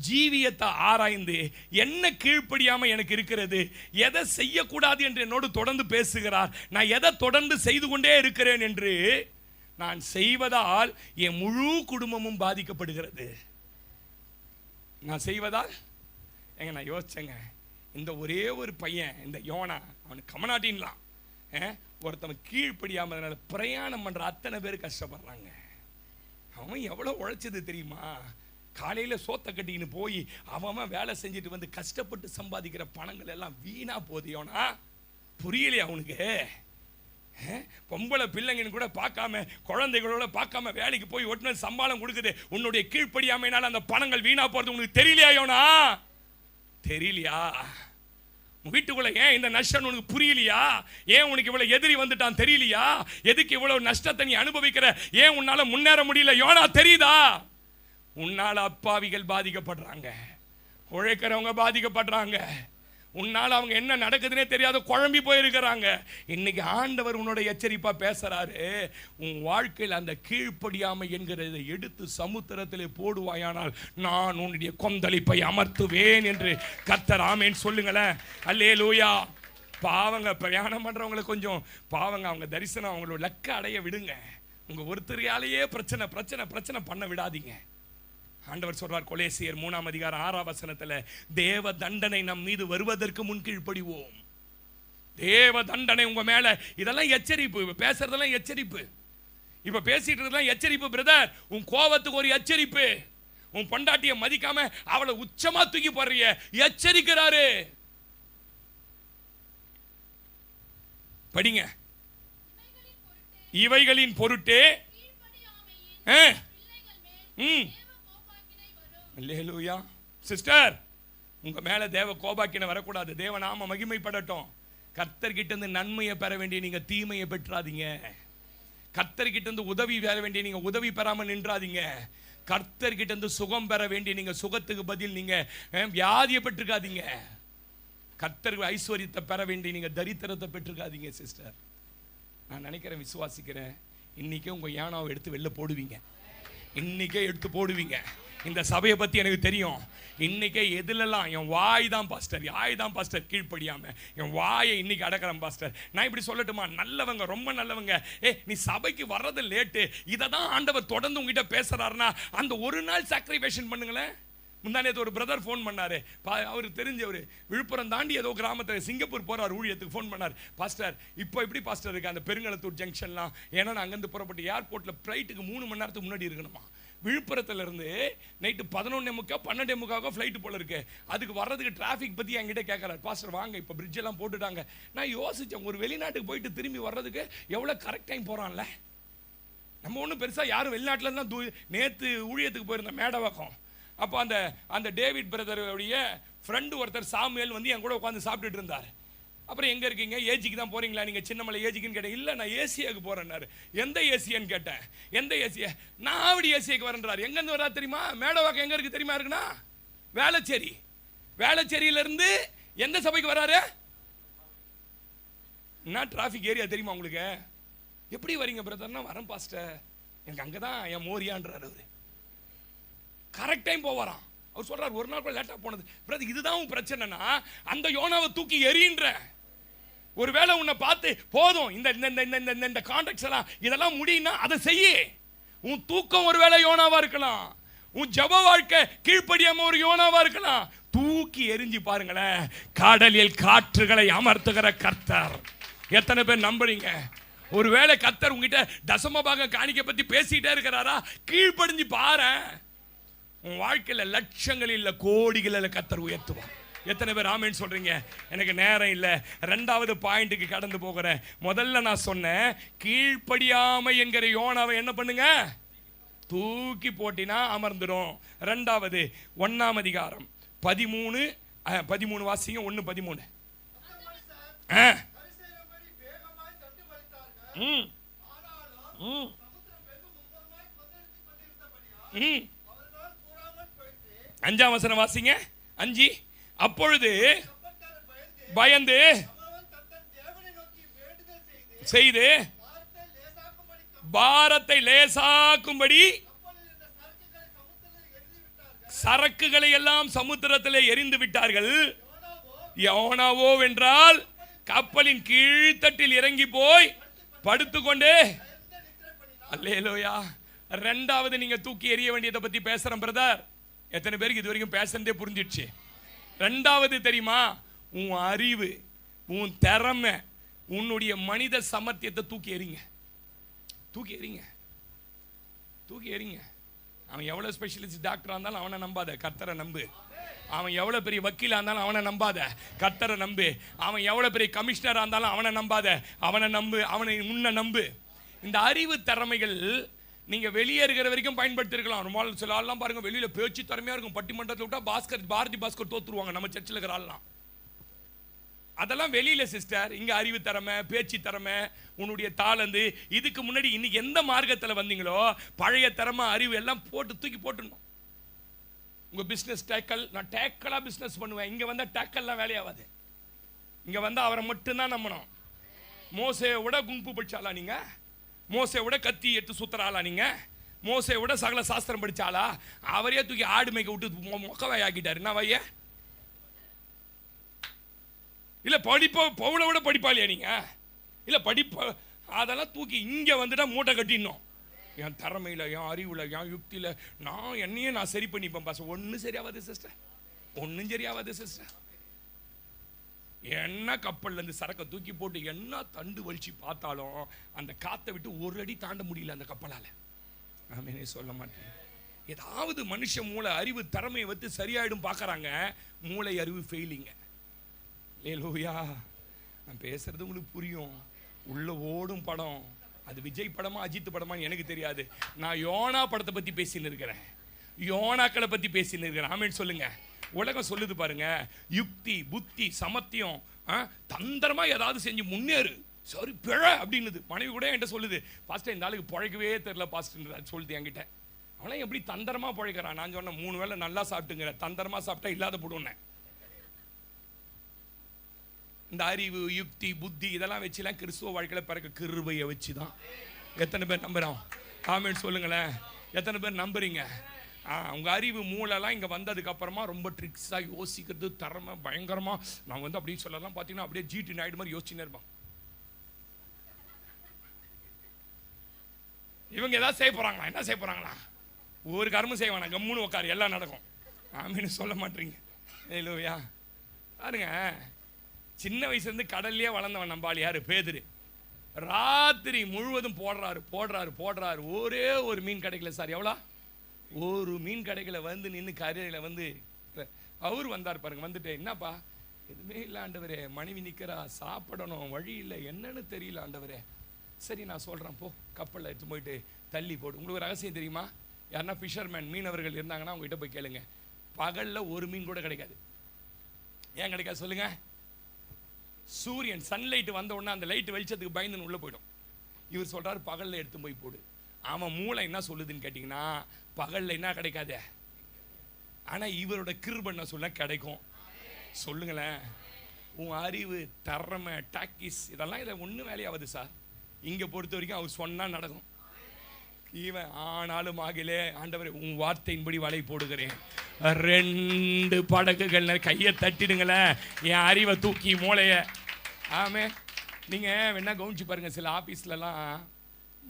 ஜீவியத்தை ஆராய்ந்து என்ன கீழ்ப்படியாம எனக்கு இருக்கிறது, எதை செய்யக்கூடாது என்று என்னோடு தொடர்ந்து பேசுகிறார், நான் எதை தொடர்ந்து செய்து கொண்டே இருக்கிறேன் என்று நான் செய்வதால் என் முழு குடும்பமும் பாதிக்கப்படுகிறது. நான் செய்வதால் நான் யோசிச்சேங்க, இந்த ஒரே ஒரு பையன், இந்த யோனா, அவனுக்கு கமனாட்டின்லாம் ஒருத்தவன் கீழ்ப்படியாம பிரயாணம் பண்ற அத்தனை பேர் கஷ்டப்படுறாங்க. அவன் எவ்வளவு உழைச்சது தெரியுமா? காலையில சோத்த கட்டின்னு போய் அவன் வேலை செஞ்சுட்டு வந்து கஷ்டப்பட்டு சம்பாதிக்கிற பணங்கள் எல்லாம் வீணா போகுது. யோனா, புரியலையா அவனுக்கு? பொம்பளை பிள்ளைங்கன்னு கூட பார்க்காம, குழந்தைகளோட பார்க்காம வேலைக்கு போய் ஒட்டுன சம்பளம் கொடுக்குது. உன்னுடைய கீழ்ப்படியாமையினால அந்த பணங்கள் வீணா போறது உனக்கு தெரியலையா யோனா? தெரியலையா? வீட்டுக்குள்ள ஏன் இந்த நஷ்டம் உனக்கு புரியலையா? ஏன் உனக்கு இவ்வளவு எதிரி வந்துட்டான் தெரியலையா? எதுக்கு இவ்வளவு நஷ்டத்தை நீ அனுபவிக்கிற? ஏன் உன்னால முன்னேற முடியல? யோனா தெரியுதா? உன்னால அப்பாவிகள் பாதிக்கப்படுறாங்க, உழைக்கிறவங்க பாதிக்கப்படுறாங்க, உன்னால அவங்க என்ன நடக்குதுன்னே தெரியாத குழம்பி போயிருக்கிறாங்க. இன்னைக்கு ஆண்டவர் உன்னோட எச்சரிப்பா பேசுறாரு. உன் வாழ்க்கையில் அந்த கீழ்ப்படியாமை என்கிறதை எடுத்து சமுத்திரத்திலே போடுவாயானால் நான் உன்னுடைய கொந்தளிப்பை அமர்த்துவேன் என்று கர்த்தர் ஆமென் சொல்லுங்களேன். அல்லேலூயா. பாவங்க பிரயாணம் பண்றவங்களை கொஞ்சம் பாவங்க, அவங்க தரிசனம் அவங்களோட லக்க அடைய விடுங்க. உங்க ஒருத்தரையாலேயே பிரச்சனை பிரச்சனை பிரச்சனை பண்ண விடாதீங்க. ஆண்டவர் சொல்றார் கொலேசியர் 3:6 தேவ தண்டனை நம் மீது வருவதற்கு முன் கீழ்ப்படிவோம். தேவ தண்டனை உங்க மேல. இதெல்லாம் எச்சரிப்பு, பேசுறதெல்லாம் எச்சரிப்பு. இப்ப பேசிட்டு இருக்கலாம் எச்சரிப்பு பிரதர். உன் கோபத்துக்கு ஒரு எச்சரிப்பு. உன் பொண்டாட்டியை மதிக்காம அவளை உச்சமா தூக்கி போடுறிய, எச்சரிக்கிறாரு. படிங்க. இவைகளின் பொருட்டே அல்லேலூயா. சிஸ்டர், உங்க மேல தேவ கோபாக்கின வரக்கூடாது. தேவ நாம மகிமைப்படட்டும். கர்த்தர்கிட்ட இருந்து நன்மையை பெற வேண்டிய நீங்க தீமையை பெற்றாதீங்க. கர்த்தர்கிட்ட இருந்து உதவி பெற வேண்டிய நீங்க உதவி பெறாம நின்றாதீங்க. கர்த்தர்கிட்ட இருந்து சுகம் பெற வேண்டிய நீங்க சுகத்துக்கு பதில் நீங்க வியாதியை பெற்றுக்காதீங்க. கர்த்தர் ஐஸ்வர்யத்தை பெற வேண்டிய நீங்க தரித்திரத்தை பெற்றுக்காதீங்க. சிஸ்டர், நான் நினைக்கிறேன், விசுவாசிக்கிறேன், இன்னைக்கே உங்க யானாவை எடுத்து வெளில போடுவீங்க. இன்னைக்கே எடுத்து போடுவீங்க. இந்த சபையை பத்தி எனக்கு தெரியும். இன்னைக்கே எதுலெல்லாம் என் வாய் தான் பாஸ்டர், கீழ்ப்படியாம என் வாயை இன்னைக்கு அடக்கிறேன் பாஸ்டர். நான் இப்படி சொல்லட்டுமா? நல்லவங்க, ரொம்ப நல்லவங்க, நீ சபைக்கு வர்றது லேட்டு, இதை தான் ஆண்டவர் தொடர்ந்து உங்ககிட்ட பேசுறாருன்னா அந்த ஒரு நாள் சாக்ரிஃபைஷன் பண்ணுங்களேன். முந்தானேத்து ஒரு பிரதர் ஃபோன் பண்ணாரு. அவருக்கு தெரிஞ்சவர் விழுப்புரம் தாண்டி ஏதோ கிராமத்தில் சிங்கப்பூர் போறார் ஊழியத்துக்கு. ஃபோன் பண்ணார், பாஸ்டர் இப்போ எப்படி பாஸ்டர் இருக்கு அந்த பெருங்களத்தூர் ஜங்ஷன்லாம்? ஏன்னா நான் அங்கேருந்து புறப்பட்டு ஏர்போர்ட்டில் ஃப்ளைட்டுக்கு 3 மணி நேரத்துக்கு முன்னாடி இருக்கணுமா. விழுப்புரத்துல இருந்து நைட்டு 11:45 12:45 ஃப்ளைட்டு போல இருக்கு. அதுக்கு வர்றதுக்கு டிராஃபிக் பற்றி என்கிட்ட கேட்குறாரு. பாஸ்டர் வாங்க, இப்போ பிரிட்ஜ் எல்லாம் போட்டுட்டாங்க. நான் யோசித்தேன், ஒரு வெளிநாட்டுக்கு போயிட்டு திரும்பி வர்றதுக்கு எவ்வளோ கரெக்ட் டைம் போகிறான்ல. நம்ம ஒன்றும் பெருசாக யாரும் வெளிநாட்டில் தான். நேற்று ஊழியத்துக்கு போயிருந்தேன் மேடவாக்கம். அப்போ அந்த டேவிட் பிரதருடைய ஃப்ரெண்டு ஒருத்தர் சாமுவேல் வந்து என் கூட உட்காந்து சாப்பிட்டுட்டு இருந்தார். அப்புறம் எங்கே இருக்கீங்க? ஏஜிக்கு தான் போகிறீங்களா நீங்கள்? சின்னமலை ஏஜிக்குன்னு கேட்டேன். இல்லை, நான் ஏசியாவுக்கு போகிறேன்னாரு. எந்த ஏசியான்னு கேட்டேன். எந்த ஏசியா? நான் ஆவடி ஏசியாவுக்கு வரேன்றார். எங்கேருந்து வரா தெரியுமா? மேடவாக்கம் எங்கே இருக்குது தெரியுமா? இருக்குண்ணா வேளச்சேரி. வேளச்சேரியிலேருந்து எந்த சபைக்கு வராரு? என்ன டிராஃபிக் ஏரியா தெரியுமா உங்களுக்கு? எப்படி வரீங்க பிரதர்னா? வரேன் பாஸ்டர், எனக்கு அங்கே தான் என் மோரியான்றார். அவர் கரெக்ட் டைம் போவாராம். அவர் சொல்றார், ஒரு நாள் கூட லேட்டா போனது பிரதர். இதுதான் உன் பிரச்சனைனா அந்த யோனாவை தூக்கி எறின்ற. ஒருவேளை உன்னை பார்த்து போதும் இந்த கான்ட்ராக்ட்ஸ் எல்லாம் இதெல்லாம் முடியும்னா அதை செய்ய. உன் தூக்கம் ஒருவேளை யோனாவா இருக்கலாம். உன் ஜப வாழ்க்கை கீழ்ப்படியாம ஒரு யோனாவா இருக்கலாம். தூக்கி எரிஞ்சு பாருங்களேன். கடலில் காற்றுகளை அமர்த்துகிற கர்த்தர். எத்தனை பேர் நம்புறீங்க? ஒருவேளை கர்த்தர் உங்ககிட்ட தசமபாக காணிக்கை பத்தி பேசிட்டே இருக்கிறாரா? கீழ்ப்படிஞ்சு பாரு. உன் வாழ்க்கையில் லட்சங்கள் இல்ல கோடிகளில் கர்த்தர் உயர்த்துவார். எத்தனை பேர் ஆமென் சொல்றீங்க? எனக்கு நேரம் இல்லை, 2வது பாயிண்ட்டுக்கு கடந்து போகிறேன். முதல்ல நான் சொன்னேன், கீழ்ப்படியாமை என்கிற யோனாவை என்ன பண்ணுங்க? தூக்கி போட்டினா அமர்ந்துடும். 2வது 1ஆம் அதிகாரம் 13 வாசிங்க. 1:13. அஞ்சாம் வசனம் வாசிங்க. 5. அப்பொழுது பயந்து செய்து பாரத்தை லேசாக்கும்படி சரக்குகளை எல்லாம் சமுத்திரத்திலே எரிந்து விட்டார்கள். யோனாவோ வென்றால் கப்பலின் கீழ்த்தட்டில் இறங்கி போய் படுத்துக்கொண்டு. அல்லேலூயா. 2வது நீங்க தூக்கி எறிய வேண்டியதை பத்தி பேசுறேன் பிரதர். எத்தனை பேருக்கு இது வரைக்கும் பேசுறதே புரிஞ்சிடுச்சு? 2வது தெரியுமா? உன் அறிவு, உன் திறமை, உன்னுடைய மனித சமர்த்தியத்தை தூக்கி எறிங்க. தூக்கி எறிங்க, தூக்கி எறிங்க. அவன் எவ்வளவு ஸ்பெஷலிஸ்ட் டாக்டரா இருந்தாலும் அவனை நம்பாத, கர்த்தரை நம்பு. அவன் எவ்வளவு பெரிய வக்கீலா இருந்தாலும் அவனை நம்பாத, கர்த்தரை நம்பு. அவன் எவ்வளவு பெரிய கமிஷனரா இருந்தாலும் அவனை நம்பாத, அவனை நம்பு, அவனை முன்ன நம்பு. இந்த அறிவு திறமைகள் நீங்க வெளியே இருக்கிற வரைக்கும் பயன்படுத்திருக்கலாம். ரொம்ப சில ஆள்லாம் பாருங்க வெளியில பேச்சு திறமையா இருக்கும், பட்டிமன்றத்தில் விட்டா பாரதி பாஸ்கர் தோத்துருவாங்க நம்ம சர்ச்சில் இருக்கிற ஆள்லாம். அதெல்லாம் வெளியில சிஸ்டர். இங்க அறிவு திறமை, பேச்சு திறமை, உன்னுடைய தாளந்து. இதுக்கு முன்னாடி இன்னைக்கு எந்த மார்க்கத்தில் வந்தீங்களோ பழைய திறமை அறிவு எல்லாம் போட்டு தூக்கி போட்டுடணும். உங்க பிசினஸ் டேக்கல், நான் டேக்கலா பிசினஸ் பண்ணுவேன். இங்க வந்தா டேக்கல்லாம் வேலையாவாது. இங்க வந்தா அவரை மட்டும்தான் நம்பணும். மோசேயை விட குங்கு படிச்சாலா நீங்க? மோசையை விட கத்தி எடுத்து சுத்துறாளா நீங்க? மோசையை விட சகல சாஸ்திரம் படிச்சாலா? அவரே தூக்கி ஆடு மேய்க்க விட்டு மொக்கவாய் ஆக்கிட்டாரு. என்ன வைய? இல்ல பவுளை விட படிப்பாளியா நீங்க? இல்ல படிப்ப அதெல்லாம் தூக்கி இங்க வந்துட்டா மூட்டை கட்டிடணும். என் திறமையில, என் அறிவுல, என் யுக்தியில நான் என்னையே நான் சரி பண்ணிப்பேன் பாஸ். ஒன்னும் சரியாவாது சிஸ்டர், ஒன்னும் சரியாவாது சிஸ்டர். என்ன கப்பல்ல இருந்து சரக்கை தூக்கி போட்டு என்ன தண்டு வலிச்சு பார்த்தாலும் அந்த காத்தை விட்டு ஒரு அடி தாண்ட முடியல அந்த கப்பலால. ஆமெனே சொல்ல மாட்டேன். ஏதாவது மனுஷ மூளை அறிவு திறமையை வச்சு சரியாயிடும் பார்க்கறாங்க. மூளை அறிவு ஃபெயிலிங்க. ஹல்லேலூயா. நான் பேசுறது உங்களுக்கு புரியும். உள்ள ஓடும் படம் அது விஜய் படமா அஜித் படமா எனக்கு தெரியாது. நான் யோனா படத்தை பத்தி பேசின்னு இருக்கிறேன், யோனாக்களை பத்தி பேசின்னு இருக்கிறேன். ஆமென் சொல்லுங்க. உலகம் சொல்லுது பாருங்க, யுக்தி புத்தி சமத்தியம், தந்திரமா ஏதாவது செஞ்சு முன்னேறு, சரி பிழ அப்படின்னுது. மனைவி கூட என்கிட்ட சொல்லுது, பாஸ்டர் இந்த ஆளுக்கு பிழைக்கவே தெரியல பாஸ்டர் சொல்லுது என்கிட்ட. அவனா எப்படி தந்திரமா பிழைக்கிறான்? நான் சொன்னேன் 3 வேளை நல்லா சாப்பிட்டுங்கிற, தந்திரமா சாப்பிட்டா இல்லாத போடுவேன். இந்த அறிவு யுக்தி புத்தி இதெல்லாம் வச்சுலாம் கிறிஸ்துவ வாழ்க்கையில பிறகு கிருபையை வச்சுதான். எத்தனை பேர் நம்புறோம்? ஆமென் சொல்லுங்களேன். எத்தனை பேர் நம்புறீங்க? உங்க அறிவு மூளைலாம் இங்க வந்ததுக்கு அப்புறமா ரொம்ப ட்ரிக்ஸா யோசிக்கிறது திறமை பயங்கரமா. நான் வந்து அப்படியே சொல்லலாம் பாத்தீங்கன்னா அப்படியே ஜிடி நாயுடு மாதிரி யோசிச்சுன்னு இருப்பான். இவங்க ஏதாவது செய்ய போறாங்களா? என்ன செய்ய போறாங்களா? ஒரு கர்மம் செய்வானா, கம்முன்னு உட்காரு எல்லாம் நடக்கும். ஆமென்னு சொல்ல மாட்டீங்க. ஹல்லேலூயா. பாருங்க, சின்ன வயசுல இருந்து கடல்லையே வளர்ந்தவன் நம்பாளி யாரு? பேதுரு. ராத்திரி முழுவதும் போடுறாரு. ஒரே ஒரு மீன் கிடைக்கல சார். எவ்வளோ? ஒரு மீன் கடைகளை வந்து நின்று கரையில வந்து அவர் வந்தார் பாருங்க. வந்துட்டு என்னப்பா எதுவுமே இல்லை ஆண்டவரே, மனைவி நிற்கிறா, சாப்பிடணும் வழி இல்லை, என்னன்னு தெரியல ஆண்டவரே. சரி நான் சொல்கிறேன், போ கப்பலில் எடுத்து போயிட்டு தள்ளி போடு. உங்களுக்கு ஒரு ரகசியம் தெரியுமா? யாருன்னா ஃபிஷர்மேன் மீனவர்கள் இருந்தாங்கன்னா அவங்ககிட்ட போய் கேளுங்க, பகலில் ஒரு மீன் கூட கிடைக்காது. ஏன் கிடைக்காது சொல்லுங்க? சூரியன் சன்லைட் வந்த உடனே அந்த லைட் வெளிச்சத்துக்கு பயந்துன்னு உள்ளே போயிடும். இவர் சொல்கிறார் பகலில் எடுத்து போய் போடு. அவன் மூளை என்ன சொல்லுதுன்னு கேட்டிங்கன்னா, பகலில் என்ன கிடைக்காது, ஆனால் இவரோட கிருபை என்ன சொல்ல கிடைக்கும். சொல்லுங்களேன். உன் அறிவு திறமை டாக்கிஸ் இதெல்லாம் இதை ஒன்றும் வேலையாவது சார். இங்கே பொறுத்த வரைக்கும் அவர் சொன்னால் நடக்கும். இவன் ஆனாலும் ஆகலே ஆண்டவரே உன் வார்த்தையின்படி வலை போடுகிறேன். 2 படகுகள் கையை தட்டிடுங்களேன், என் அறிவை தூக்கி மூளைய. ஆமே. நீங்கள் வேணா கவனிச்சு பாருங்கள், சில ஆஃபீஸ்லலாம்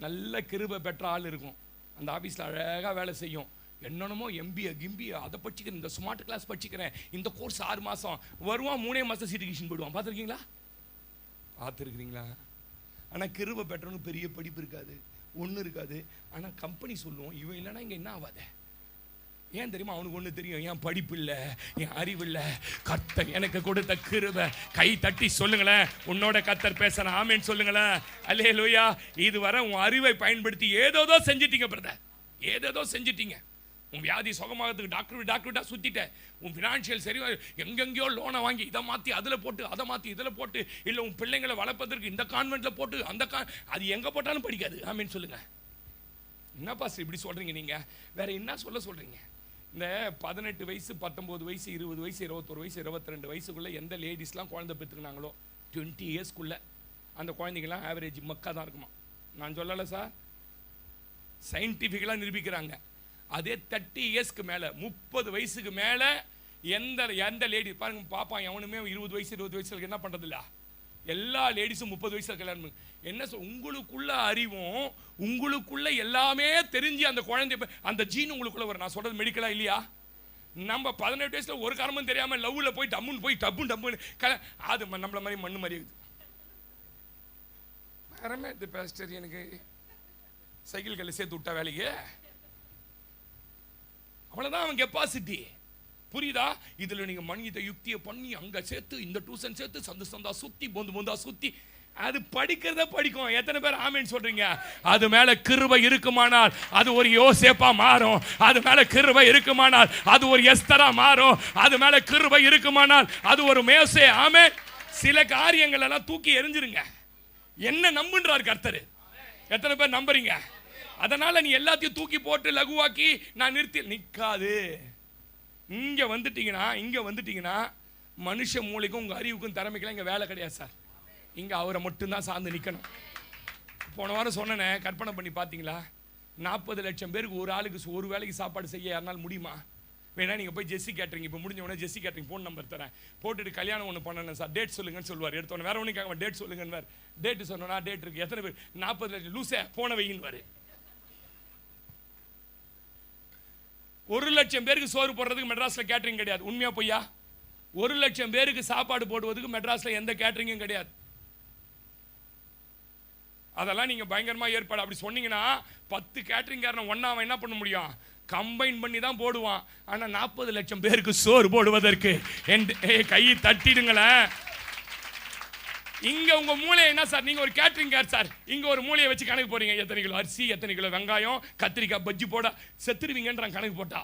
நல்ல கிருபை பெற்ற ஆள் இருக்கும். அந்த ஆஃபீஸில் அழகாக வேலை செய்யும். என்னென்னமோ எம்பிஏ கிம்பிஏ அதை படிச்சுக்கிறேன், இந்த ஸ்மார்ட் கிளாஸ் படிச்சுக்கிறேன், இந்த கோர்ஸ் 6 மாதம் வருவான், 3 மாதம் சீட்டுக்கு போயிடுவான். பார்த்துருக்கீங்களா? பார்த்துருக்குறீங்களா? ஆனால் கிருபை பெற்றவனுக்கு பெரிய படிப்பு இருக்காது, ஒன்றும் இருக்காது. ஆனால் கம்பெனி சொல்லுவோம் இவன் இல்லைன்னா இங்கே என்ன ஆகாத. ஏன் தெரியுமா? அவனுக்கு ஒன்று தெரியும், என் படிப்பு இல்லை, என் அறிவு இல்லை, கர்த்தர் எனக்கு கொடுத்த கிருபை. கை தட்டி சொல்லுங்களேன், உன்னோட கர்த்தர் பேசுறேன். ஆமென் சொல்லுங்களேன். அல்லேலூயா. இதுவரை உன் அறிவை பயன்படுத்தி ஏதோதோ செஞ்சிட்டீங்க பிரதர், ஏதேதோ செஞ்சிட்டீங்க. உன் வியாதி சுகமாகிறதுக்கு டாக்டர்கிட்ட சுற்றிட்ட, உன் ஃபினான்ஷியல் சரி எங்கெங்கேயோ லோனை வாங்கி இதை மாற்றி அதில் போட்டு, அதை மாற்றி இதில் போட்டு, இல்லை உன் பிள்ளைங்களை வளர்ப்பதற்கு இந்த கான்வென்ட்டில் போட்டு அந்த அது எங்கே போட்டாலும் படிக்காது. ஆமென் சொல்லுங்கள். என்னப்பா இப்படி சொல்கிறீங்க நீங்கள்? வேற என்ன சொல்கிறீங்க? இந்த 18 வயசு 19 வயசு 20 வயசு 21 வயசு 22 வயசுக்குள்ளே எந்த லேடிஸ்லாம் குழந்தை பெற்றுக்கினாங்களோ 20 இயர்ஸ்க்குள்ளே அந்த குழந்தைங்களாம் ஆவரேஜ் மக்கா தான் இருக்குமா. நான் சொல்லலை சார், சயின்டிஃபிக்கலாக நிரூபிக்கிறாங்க. அதே 30 இயர்ஸ்க்கு மேலே 30 வயசுக்கு மேலே எந்த லேடி பாருங்க பாப்பான், எவனுமே 20 வயசு என்ன பண்ணுறதில்ல. எல்லா லேடிஸும் 30 வயசுல கல்யாணம். என்ன உங்களுக்குள்ள அறிவும் உங்களுக்குள்ள எல்லாமே தெரிஞ்சு அந்த குழந்தை அந்த ஜீன் உங்களுக்குள்ள வரும். நான் சொல்றது மெடிக்கலா இல்லையா? நம்ம 18 வயசுல ஒரு காரணமும் தெரியாம லவ்ல போய் டப்புன்னு அது நம்மள மாதிரி மண்ணு மாதிரி இருக்குது. வரமே பாஸ்டர் எனக்கு சைக்கிள் கல்ல சேர்த்து விட்டா வேலைக்கு, அவ்வளவுதான் அவன் கெப்பாசிட்டி. புரியுதா? இதுல நீங்க மனித யுக்தியை பண்ணி அங்க சேர்த்து இந்த டியூஷன் சேர்த்து சந்தா சுத்தி பொந்தா சுத்தி அது படிக்கிறத படிக்கும். எத்தனை பேர் ஆமென் சொல்றீங்க? அது மேல கிருபை இருக்குமானால் அது ஒரு யோசேப்பா மாறும். அது மேல கிருபை இருக்குமானால் அது ஒரு எஸ்தரா மாறும். அது மேல கிருபை இருக்குமானால் அது ஒரு மேசே. ஆமென். சில காரியங்கள் எல்லாம் தூக்கி எறிஞ்சிருங்க. என்ன நம்புன்றார் கர்த்தர்? எத்தனை பேர் நம்புறீங்க? அதனால நீ எல்லாத்தையும் தூக்கி போட்டு லகுவாக்கி நான் நிறுத்தி நிற்காது. இங்க வந்துட்டீங்கன்னா மனுஷ மூளைக்கும் உங்க அறிவுக்கும் திறமைக்கெல்லாம் இங்க வேலை கிடையாது சார். இங்க அவரை மட்டும்தான் சார்ந்து நிற்கணும். போன வாரம் சொன்னேன், கற்பனை பண்ணி பார்த்தீங்களா? 40 லட்சம் பேருக்கு ஒரு ஆளுக்கு ஒரு வேளைக்கு சாப்பாடு செய்ய யாருனால முடியுமா? வேணா நீங்கள் போய் ஜெஸ்ஸி கேட்டரிங், இப்போ முடிஞ்ச உடனே ஜெஸ்ஸி கேட்டரிங் ஃபோன் நம்பர் தரேன், போட்டுட்டு கல்யாணம் ஒன்று பண்ணணும் சார், டேட் சொல்லுங்கன்னு சொல்லுவார். எடுத்தோன்னே வேற ஒன்று கேட்க, டேட் சொல்லுங்கன்னு. டேட்டு சொன்னோன்னா டேட் இருக்குது, எத்தனை பேர்? 40 லட்சம். லூசே, போன வையின்னு வாரு. 1 லட்சம் பேருக்கு சோறு போடுறதுக்கு மெட்ராஸில் கேட்டரிங் கிடையாது. உண்மையா பொய்யா? 1 லட்சம் பேருக்கு சாப்பாடு போடுவதுக்கு மெட்ராஸில் எந்த கேட்டரிங்கும் கிடையாது. அதெல்லாம் நீங்க பயங்கரமா ஏற்பாடு அப்படி சொன்னீங்கன்னா 10 கேட்டரிங் காரன் ஒண்ணா என்ன பண்ண முடியும்? கம்பைன் பண்ணி தான் போடுவான். ஆனா 40 லட்சம் பேருக்கு சோறு போடுவதற்கு கை தட்டிடுங்களேன். இங்க உங்க மூளை என்ன சார்? நீங்க ஒரு கேட்டரிங் கார் சார், இங்க ஒரு மூளையை வச்சு கணக்கு போறீங்க. எத்தனை கிலோ அரிசி, எத்தனை கிலோ வெங்காயம், கத்திரிக்காய் பஜ்ஜி போட செத்துருவீங்கன்றான் கணக்கு போட்டா.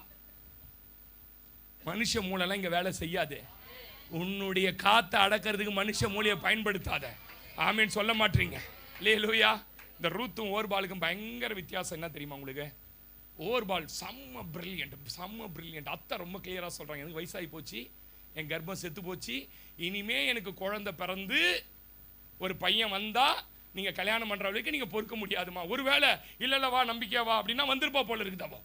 மனுஷ மூளைலாம் இங்க வேலை செய்யாது. உன்னுடைய காத்தை அடக்கிறதுக்கு மனுஷ மூளையை பயன்படுத்தாத. ஆமீன் சொல்ல மாட்டீங்க. அல்லேலூயா. இந்த ரூத்தும் ஓர்பாலுக்கும் பயங்கர வித்தியாசம் என்ன தெரியுமா உங்களுக்கு? ஓர்பால் செம்ம பிரில்லியன்ட். அத்தை ரொம்ப கிளியரா சொல்றாங்க, எனக்கு வயசாகி போச்சு, என் கர்ப்பம் செத்து போச்சு, இனிமே எனக்கு குழந்தை பிறந்து ஒரு பையன் வந்தா நீங்க கல்யாணம் பண்ற வரைக்கும் நீங்க பொறுக்க முடியாதுமா. ஒருவேளை இல்ல வா நம்பிக்கையா வா அப்படின்னா வந்திருப்பா போல இருக்குதாவா.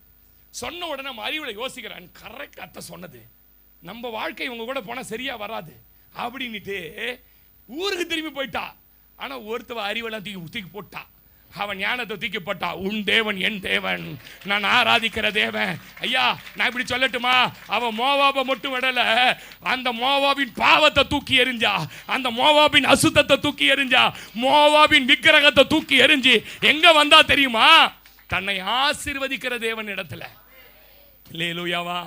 சொன்ன உடனே நம்ம அறிவுல யோசிக்கிறேன், கரெக்ட் அத்தை சொன்னது, நம்ம வாழ்க்கை இவங்க கூட போனா சரியா வராது அப்படின்னுட்டு ஊருக்கு திரும்பி போயிட்டா. ஆனா ஒருத்தவ அறிவெல்லாம் தூக்கி போட்டா, அவன் ஞானத்தை தூக்கி போட்டா. உன் தேவன் என் தேவன், நான் ஆராதிக்கிற தேவன். ஐயா நான் இப்படி சொல்லட்டுமா? அவன் மோவாபை மட்டும் விடல, அந்த மோவாபின் பாவத்தை தூக்கி எறிஞ்சா, அந்த மோவாபின் அசுத்தத்தை தூக்கி எறிஞ்சா, மோவாபின் விக்கிரகத்தை தூக்கி எறிஞ்சு எங்க வந்தா தெரியுமா? தன்னை ஆசீர்வதிக்கிற தேவன் இடத்துல. அல்லேலூயாவா.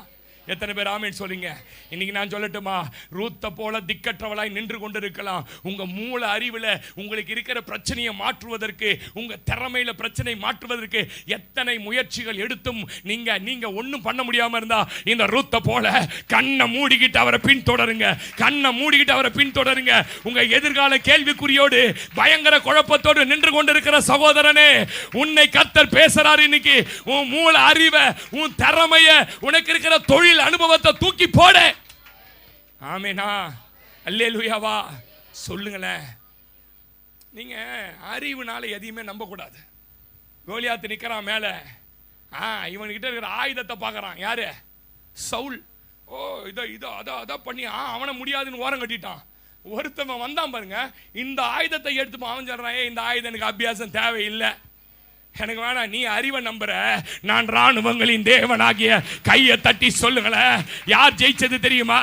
எத்தனை பேர் ஆமென் சொல்றீங்க? இன்னைக்கு நான் சொல்லட்டுமா? ரூத்தை போல திக்கற்றவளாய் நின்று கொண்டிருக்கலாம். உங்க மூல அறிவில் உங்களுக்கு இருக்கிற பிரச்சனையை மாற்றுவதற்கு, உங்க திறமையில பிரச்சனை மாற்றுவதற்கு எத்தனை முயற்சிகள் எடுத்தும் நீங்க ஒன்றும் பண்ண முடியாம இருந்தா, இந்த ரூத்தை போல கண்ணை மூடிக்கிட்டு அவரை பின்தொடருங்க. உங்க எதிர்கால கேள்விக்குறியோடு பயங்கர குழப்பத்தோடு நின்று கொண்டிருக்கிற சகோதரனே, உன்னை கர்த்தர் பேசுறாரு இன்னைக்கு. உன் மூல அறிவை, உன் திறமைய, உனக்கு இருக்கிற தொழில் அனுபவத்தை தூக்கி போட. ஆமெனா. அல்லேலூயாவா. சொல்லுங்களேன். நீங்க அறிவுனால எதையுமே நம்ப கூடாது. கோலியாத் நிக்கிறான் மேல, இவன்கிட்ட இருக்கிற ஆயுதத்தை பார்க்கறான். யாரு? சவுல். ஓ இதோ அத பண்ணி அவனை முடியாதுன்னு ஓரம் கட்டிட்டான். ஒருத்தவன் வந்தான் பாருங்க, இந்த ஆயுதத்தை எடுத்து அவன் சொல்றான், இந்த ஆயுதம் எனக்கு அபியாசம் தேவையில்லை, எனக்கு வேணாம், நீ அறிவை நம்புற, நான் ராணுவங்களின் தேவனாகிய கையை தட்டி சொல்லுங்களேன். யார் ஜெயிச்சது தெரியுமா?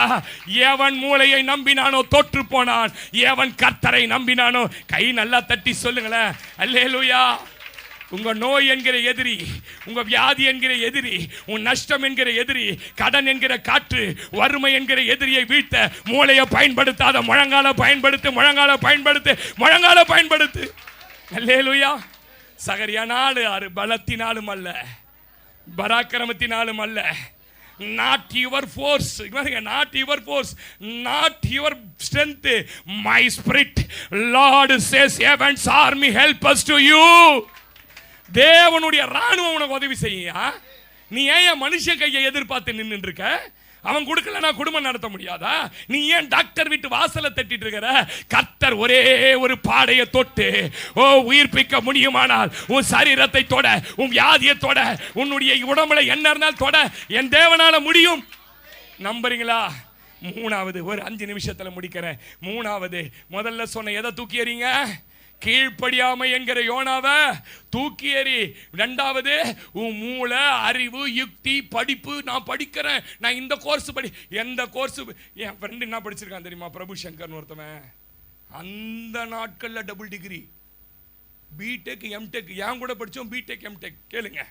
எவன் மூளையை நம்பினானோ தோற்று போனான், எவன் கர்த்தரை நம்பினானோ. கை நல்லா தட்டி சொல்லுங்களேன். அல்லேலூயா. உங்க நோய் என்கிற எதிரி, உங்க வியாதி என்கிற எதிரி, உன் நஷ்டம் என்கிற எதிரி, கடன் என்கிற காற்று, வறுமை என்கிற எதிரியை வீழ்த்த மூளையை பயன்படுத்தாத, முழங்கால பயன்படுத்து. அல்லேலூயா. சகரியா 4:6 பலத்தினாலும் அல்ல, பராக்கிரமத்தினாலும் அல்ல, not your force, not your strength, my spirit. Lord says, heaven's army help us to you. தேவனுடைய ராணுவம் உனக்கு உதவி செய்யா. நீ ஏன் மனுஷ கையை எதிர்பார்த்து நின்று இருக்க? அவன் கொடுக்கலனா குடும்பம் நடத்த முடியாதா? நீ ஏன் டாக்டர் வீட்டு வாசலை தட்டிட்டு இருக்கிற? கர்த்தர் ஒரே ஒரு பாடையை தொட்டு உயிர்ப்பிக்க முடியுமானால் உன் சரீரத்தை தொட, உன் வியாதியை தொட, உன்னுடைய உடம்புல என்ன இருந்தாலும் தொட என் தேவனால முடியும். நம்புறீங்களா? 3வது, ஒரு 5 நிமிஷத்துல முடிக்கிறேன். 3வது, முதல்ல சொன்ன எதை தூக்கி எறிங்க? கீழ்ப்படியாமை என்கிற யோனாவை தூக்கி எறி. 2வது, உன் மூளை, அறிவு, யுக்தி, படிப்பு. நான் படிக்கிறேன், நான் இந்த கோர்ஸ் எந்த கோர்ஸ். என் ஃப்ரெண்டு என்ன படிச்சிருக்கான் தெரியுமா? பிரபு சங்கர்னு ஒருத்தவன். அந்த நாட்களில் டபுள் டிகிரி, பிடெக் எம்டெக். என் கூட படித்தோம் பிடெக் எம்டெக். கேளுங்க,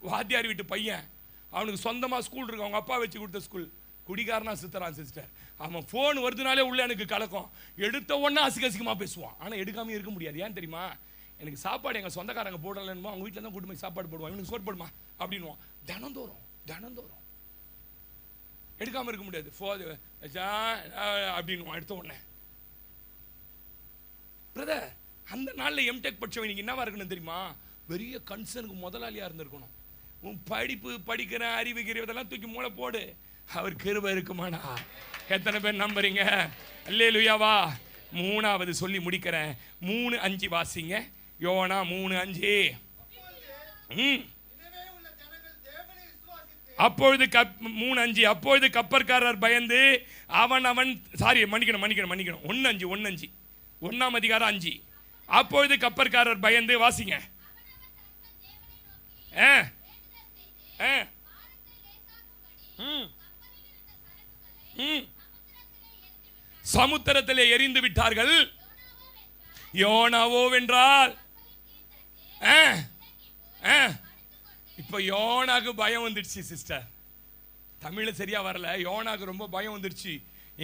வாத்தியார் வீட்டு பையன், அவனுக்கு சொந்தமாக ஸ்கூல் இருக்கு, அவங்க அப்பா வச்சு கொடுத்த ஸ்கூல். குடிகாரனா சுத்தறான் சிஸ்டர். அவன் ஃபோன் வருதுனாலே உள்ள எனக்கு கலக்கம். எடுத்த உடனே அசிகசிகமாக பேசுவான். ஆனால் எடுக்காமல் இருக்க முடியாது. ஏன் தெரியுமா? எனக்கு சாப்பாடு எங்கள் சொந்தக்காரங்க போடலன்னு அவங்க வீட்டில் தான் கூட்டு போய் சாப்பாடு போடுவான். இவனுக்கு சோறு போடுமா அப்படின்வான். தினந்தோறும் எடுக்காமல் இருக்க முடியாது. அப்படின்வான் எடுத்த உடனே. பிரதர், அந்த நாளில் எம்டெக் படிச்சவன் இன்னைக்கு என்னவா இருக்கணும் தெரியுமா? பெரிய கன்சர்னுக்கு முதலாளியாக இருந்திருக்கணும். உன் படிப்பு படிக்கிற அறிவு இதெல்லாம் தூக்கி மூளை போடு, அவர் கிருபை இருக்குமானா? எத்தனை பேர் நம்புறீங்க? அல்லேலூயாவா. மூணாவது சொல்லி முடிக்கிறேன். 3:5 வாசிங்க. யோனா 3:5. அப்பொழுது 3:5 அப்பொழுது கப்பற்காரர் பயந்து அவன் சாரி மன்னிக்கணும் 1:5 1ஆம் அதிகாரம் 5. அப்பொழுது கப்பற்காரர் பயந்து வாசிங்க. சமுத்திரத்திலே எரிந்து விட்டார்கள். யோனாவோ வென்றால் இப்ப யோனாக்கு பயம் வந்துடுச்சு சிஸ்டர். தமிழ்ல சரியா வரல. யோனாக்கு ரொம்ப பயம் வந்துடுச்சு.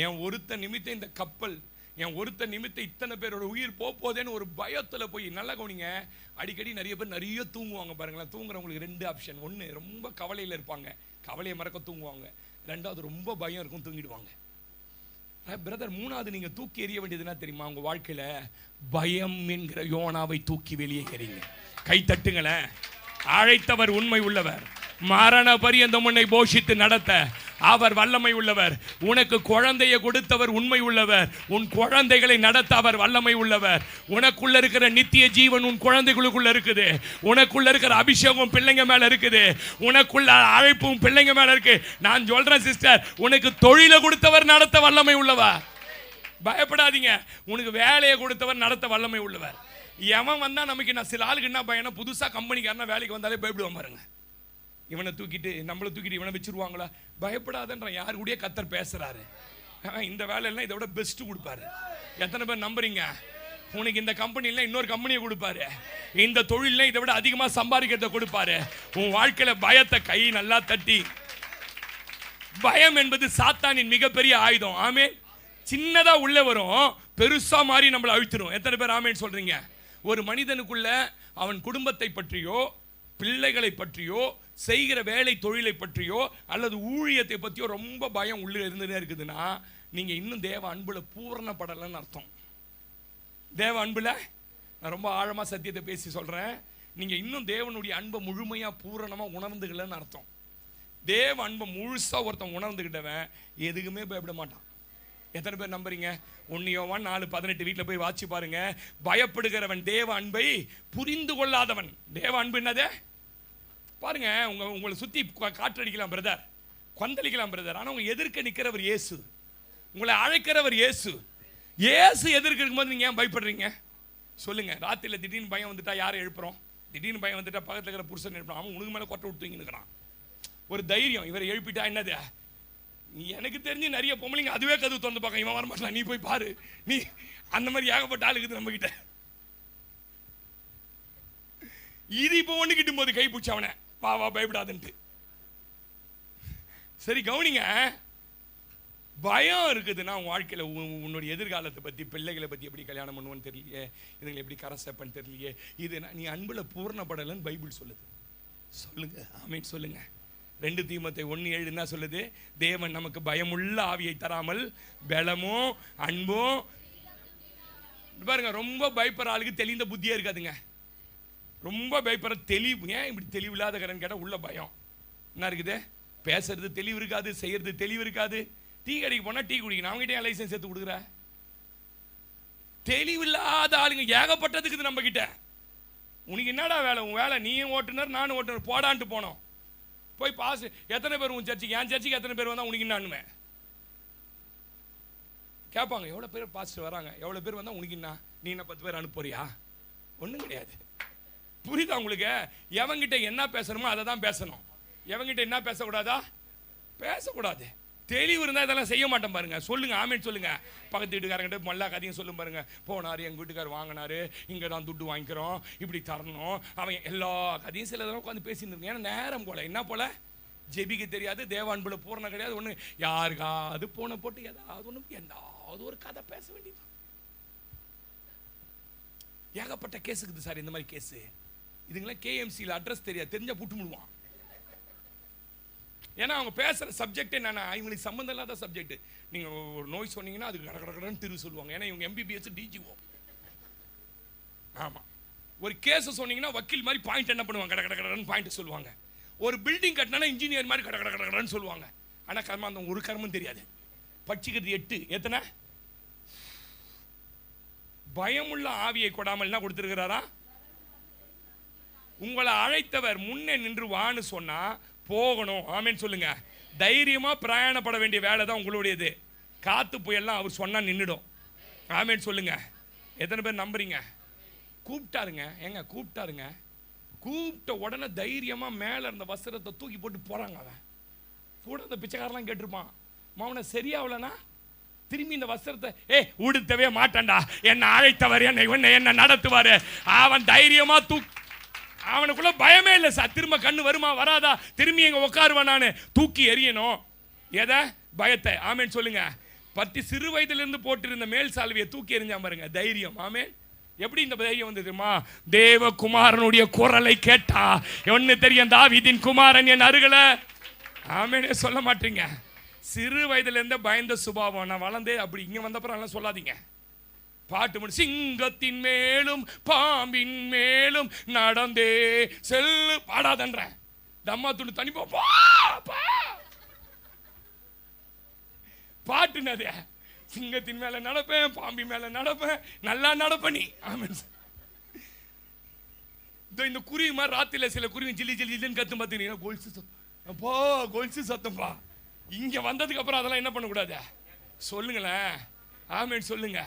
என் ஒருத்த நிமித்தம் இந்த கப்பல், என் ஒருத்த நிமித்தம் இத்தனை பேரோட உயிர் போதேன்னு ஒரு பயத்துல போய். நல்லா கவனிங்க, அடிக்கடி நிறைய பேர் நிறைய தூங்குவாங்க பாருங்களேன். தூங்குறவங்களுக்கு 2 ஆப்ஷன். ஒன்று, ரொம்ப கவலையில் இருப்பாங்க, கவலையை மறக்க தூங்குவாங்க. 2வது, ரொம்ப பயம் இருக்கும், தூங்கிடுவாங்க. பிரதர், 3வது நீங்க தூக்கி எறிய வேண்டியதுன்னா தெரியுமா? உங்க வாழ்க்கையில பயம் என்கிற யோனாவை தூக்கி வெளியே எறிங்க. கை தட்டுங்களேன். அழைத்தவர் உண்மை உள்ளவர், மரண பரியந்தம் உன்னை போஷித்து நடத்த அவர் வல்லமை உள்ளவர். உனக்கு குழந்தையை கொடுத்தவர் உண்மை உள்ளவர். உன் குழந்தைகளை நடத்த அவர் வல்லமை உள்ளவர். உனக்குள்ள இருக்கிற நித்திய ஜீவன் உன் குழந்தைகளுக்குள்ள இருக்குது. உனக்குள்ள இருக்கிற அபிஷேகம் பிள்ளைங்க மேல இருக்குது. உனக்குள்ள அழைப்பும் பிள்ளைங்க மேல இருக்கு. நான் சொல்றேன் சிஸ்டர், உனக்கு தொழிலை கொடுத்தவர் நடத்த வல்லமை உள்ளவர். பயப்படாதீங்க. உனக்கு வேலையை கொடுத்தவர் நடத்த வல்லமை உள்ளவர். எவன் வந்தா நமக்கு நான் சில ஆளுக்கு என்ன பயனா, புதுசா கம்பெனிக்காரனா வேலைக்கு வந்தாலே பயப்படுவான் பாருங்க. இவனை தூக்கிட்டு நம்மளை தூக்கிட்டு இவனை வச்சிருவாங்களா? பயப்படாதன்ற யாரு கூட கத்தர் பேசுறாரு. இந்த வேலையெல்லாம் இதை விட பெஸ்ட் கொடுப்பாரு. எத்தனை பேர் நம்புறீங்க? உனக்கு இந்த கம்பெனில இன்னொரு கம்பெனியை கொடுப்பாரு. இந்த தொழில இதை விட அதிகமா சம்பாதிக்கிறத கொடுப்பாரு. உன் வாழ்க்கையில பயத்தை கை நல்லா தட்டி. பயம் என்பது சாத்தானின் மிகப்பெரிய ஆயுதம். ஆமென். சின்னதா உள்ள வரும், பெருசா மாறி நம்மளை அழுத்திரும். எத்தனை பேர் ஆமென் சொல்றீங்க? ஒரு மனிதனுக்குள்ள அவன் குடும்பத்தை பற்றியோ, பிள்ளைகளை பற்றியோ, செய்கிற வேலை தொழிலை பற்றியோ அல்லது ஊழியத்தை பற்றியோ ரொம்ப பயம் உள்ள இருந்துட்டே இருக்குதுன்னா, நீங்க இன்னும் தேவ அன்புல பூரணப்படலைன்னு அர்த்தம். தேவ அன்புல நான் ரொம்ப ஆழமா சத்தியத்தை பேசி சொல்றேன். நீங்க இன்னும் தேவனுடைய அன்பை முழுமையா பூரணமா உணர்ந்துக்கலன்னு அர்த்தம். தேவ அன்பை முழுசா ஒருத்தன் உணர்ந்துக்கிட்டவன் எதுக்குமே பயப்பட மாட்டான். எத்தனை பேர் நம்புறீங்க? 1 யோவான் 4:18 வீட்டில் போய் வாட்சி பாருங்க. பயப்படுகிறவன் தேவ அன்பை புரிந்து கொள்ளாதவன். தேவ அன்பு என்னது பாருங்க. உங்களை சுத்தி காற்றடிக்கலாம் பிரதர், கொந்தளிக்கலாம் பிரதர், ஆனால் உங்க எதிர்க்க நிற்கிறவர் இயேசு. உங்களை அழைக்கிறவர் இயேசு. இயேசு எதிர்க்க இருக்கும்போது நீங்க ஏன் பயப்படுறீங்க சொல்லுங்க? ராத்திரில திடீர்னு பயம் வந்துட்டா யாரை எழுப்புறோம்? திடீர்னு பயம் வந்துட்டா பக்கத்தில் இருக்கிற புருஷன் எழுப்புறோம். அவன் உனக்கு மேலே கொட்டை விட்டு நிற்கிறான். ஒரு தைரியம், இவரை எழுப்பிட்டா என்னது? எனக்கு தெரிஞ்சு நிறைய பொம்பளைங்க அதுவே கதவு திறந்து பார்க்க, இவன் வரமாட்டான், நீ போய் பாரு. நீ அந்த மாதிரி ஏகப்பட்ட ஆளுக்குது நம்ம கிட்ட. இது இப்போ ஒண்ணு கிட்டும் போது கை பிடிச்ச அவனை வா வா பயப்படாதுன்ட்டு. சரி கவனிங்க, பயம் இருக்குதுன்னா உன் வாழ்க்கையில உன்னுடைய எதிர்காலத்தை பத்தி, பிள்ளைகளை பத்தி எப்படி கல்யாணம் பண்ணுவோன்னு தெரியலையே, இதுங்களை எப்படி கரை சேர்ப்பன்னு தெரியலையே, இது நீ அன்புல பூர்ணப்படலன்னு பைபிள் சொல்லுது. சொல்லுங்க ஆமென் சொல்லுங்க. 2 தீமோத்தேயு 1:7 என்ன சொல்லுது? தேவன் நமக்கு பயமுள்ள ஆவியை தராமல் பலமும் அன்பும். பாருங்க, ரொம்ப பயப்படுற ஆளுக்கு தெளிந்த புத்தியே இருக்காதுங்க. ரொம்ப பயப்படுற தெளிவு. ஏன் இப்படி தெளிவு இல்லாத கரன் கேட்டால் உள்ள பயம் என்ன இருக்குது? பேசுறது தெளிவு இருக்காது, செய்யறது தெளிவு இருக்காது. டீ கடைக்கு போனா டீ குடிக்கணும், அவங்ககிட்ட லைசன்ஸ் எடுத்து கொடுக்குற. தெளிவு இல்லாத ஆளுங்க ஏகப்பட்டதுக்கு நம்ம கிட்ட. உனக்கு என்னடா வேலை? உன் வேலை நீயும் ஓட்டுனர் நானும் ஓட்டுனர் போடான்ட்டு போனோம். போய் பாஸ். எத்தனை பேர் உன் சர்ச்சுக்கு, என் சர்ச்சுக்கு எத்தனை பேர் வந்தா உனக்கு என்னானுமே கேட்பாங்க. எவ்வளோ பேர் பாஸ்ட் வராங்க, எவ்வளோ பேர் வந்தா உனக்கு என்ன? நீ என்ன 10 பேர் அனுப்புறியா? ஒன்றும் கிடையாது. புரியுதா உங்களுக்கு? எவங்கிட்ட என்ன பேசணுமோ அதை தான் பேசணும். எவங்கிட்ட என்ன பேசக்கூடாதா? பேசக்கூடாது. தெளிவு இருந்தால் இதெல்லாம் செய்ய மாட்டேன் பாருங்க. சொல்லுங்க ஆமென் சொல்லுங்க. பக்கத்து வீட்டுக்காரங்கிட்ட மல்லா கதையும் சொல்லும் பாருங்க. போனாரு, எங்கள் வீட்டுக்காரர் வாங்கினாரு, இங்கே தான் துட்டு வாங்கிக்கிறோம், இப்படி தரணும், அவன் எல்லா கதையும் சில தடவை உட்காந்து பேசிட்டு இருக்கேன். ஏன்னா நேரம் போல என்ன போல ஜெபிக்க தெரியாது, தேவான்புல பூரணம் கிடையாது, ஒன்று யாருக்காவது போன போட்டு ஏதாவது ஒன்று எந்தாவது ஒரு கதை பேச வேண்டியது. ஏகப்பட்ட கேஸ் இருக்குது சார். இந்த மாதிரி கேஸு இதுங்களாம் கேஎம்சியில் அட்ரஸ் தெரியாது, தெரிஞ்சா புட்டு முடுவான். ஏன்னா அவங்க பேசுகிற சப்ஜெக்ட் என்னன்னா இவங்களுக்கு சம்மந்தம் இல்லாத சப்ஜெக்ட். நீங்கள் ஒரு நோய் சொன்னீங்கன்னா அதுக்கு கடற்கடன்னு திரு சொல்லுவாங்க. ஏன்னா இவங்க எம்பிபிஎஸ் டிஜிஓ. ஆமாம், ஒரு கேஸை சொன்னீங்கன்னா வக்கீல் மாதிரி பாயிண்ட் என்ன பண்ணுவாங்க, கடற்கடன்னு பாயிண்ட் சொல்லுவாங்க. ஒரு பில்டிங் கட்டினா இன்ஜினியர் மாதிரி கடற்கடன்னு சொல்லுவாங்க. ஆனால் கர்மாந்தம் ஒரு கர்மம் தெரியாது. படிச்சுக்கிறது 8 எத்தனை? பயமுள்ள ஆவியை கொடாமல் என்ன கொடுத்திருக்கிறாரா? உங்களை அழைத்தவர் முன்னே நின்று வான்னு சொன்னா போகணும். ஆமேன்னு சொல்லுங்க. தைரியமா பிரயாணப்பட வேண்டிய வேலை தான் உங்களுடையது. காத்து புயல்லாம் அவர் சொன்னா நின்றுடும். ஆமேன்னு சொல்லுங்க. எத்தனை பேர் நம்புறீங்க? கூப்பிட்டாருங்க, ஏங்க கூப்பிட்டாருங்க, கூப்பிட்ட உடனே தைரியமா மேல இருந்த வஸ்திரத்தை தூக்கி போட்டு போறாங்க. அவன் கூட இந்த பிச்சைக்காரெல்லாம் கேட்டிருப்பான், மவனை சரியாவலனா திரும்பி இந்த வஸ்திரத்தை உடுத்தவே மாட்டான்டா, என்ன அழைத்தவர் என்ன நடத்துவாரு. அவன் தைரியமா அவனுக்குள்ள பயமே இல்லை சார். திரும்ப கண்ணு வருமா வராதா, திரும்பி எங்க உட்காருவான், நான் தூக்கி எறியணும் எதை, பயத்தை. ஆமேன்னு சொல்லுங்க. பத்தி சிறு வயதிலிருந்து போட்டிருந்த மேல் சால்வியை தூக்கி எறிஞ்சா பாருங்க, தைரியம். ஆமேன். எப்படி இந்த தைரியம் வந்து தெரியுமா? தேவகுமாரனுடைய குரலை கேட்டா ஒன்னு தெரியும், தாவீதின் குமாரன் என் அருகில. ஆமேனே சொல்ல மாட்டீங்க. சிறு வயதுல இருந்த பயந்த சுபாவம். நான் வளர்ந்தே அப்படி இங்க வந்தப்பறம் எல்லாம் சொல்லாதீங்க. பாட்டு முடி, சிங்கத்தின் மேலும் பாம்பின் மேலும் நடந்தே செல்லு பாடாதன்ற தம்மா துண்டு தனி பாட்டுனது. சிங்கத்தின் மேல நடப்பேன், பாம்பி மேல நடப்பேன், நல்லா நடப்ப நீ. இந்த குருவி மாதிரி ராத்திரில சில குருவி ஜில்லி ஜில்லின்னு கத்து பார்த்தீங்கன்னா கொலுசு சத்தம், கொலுசு சத்தம்பா. இங்க வந்ததுக்கு அப்புறம் அதெல்லாம் என்ன பண்ணக்கூடாது சொல்லுங்களேன். ஆமேன்னு சொல்லுங்க.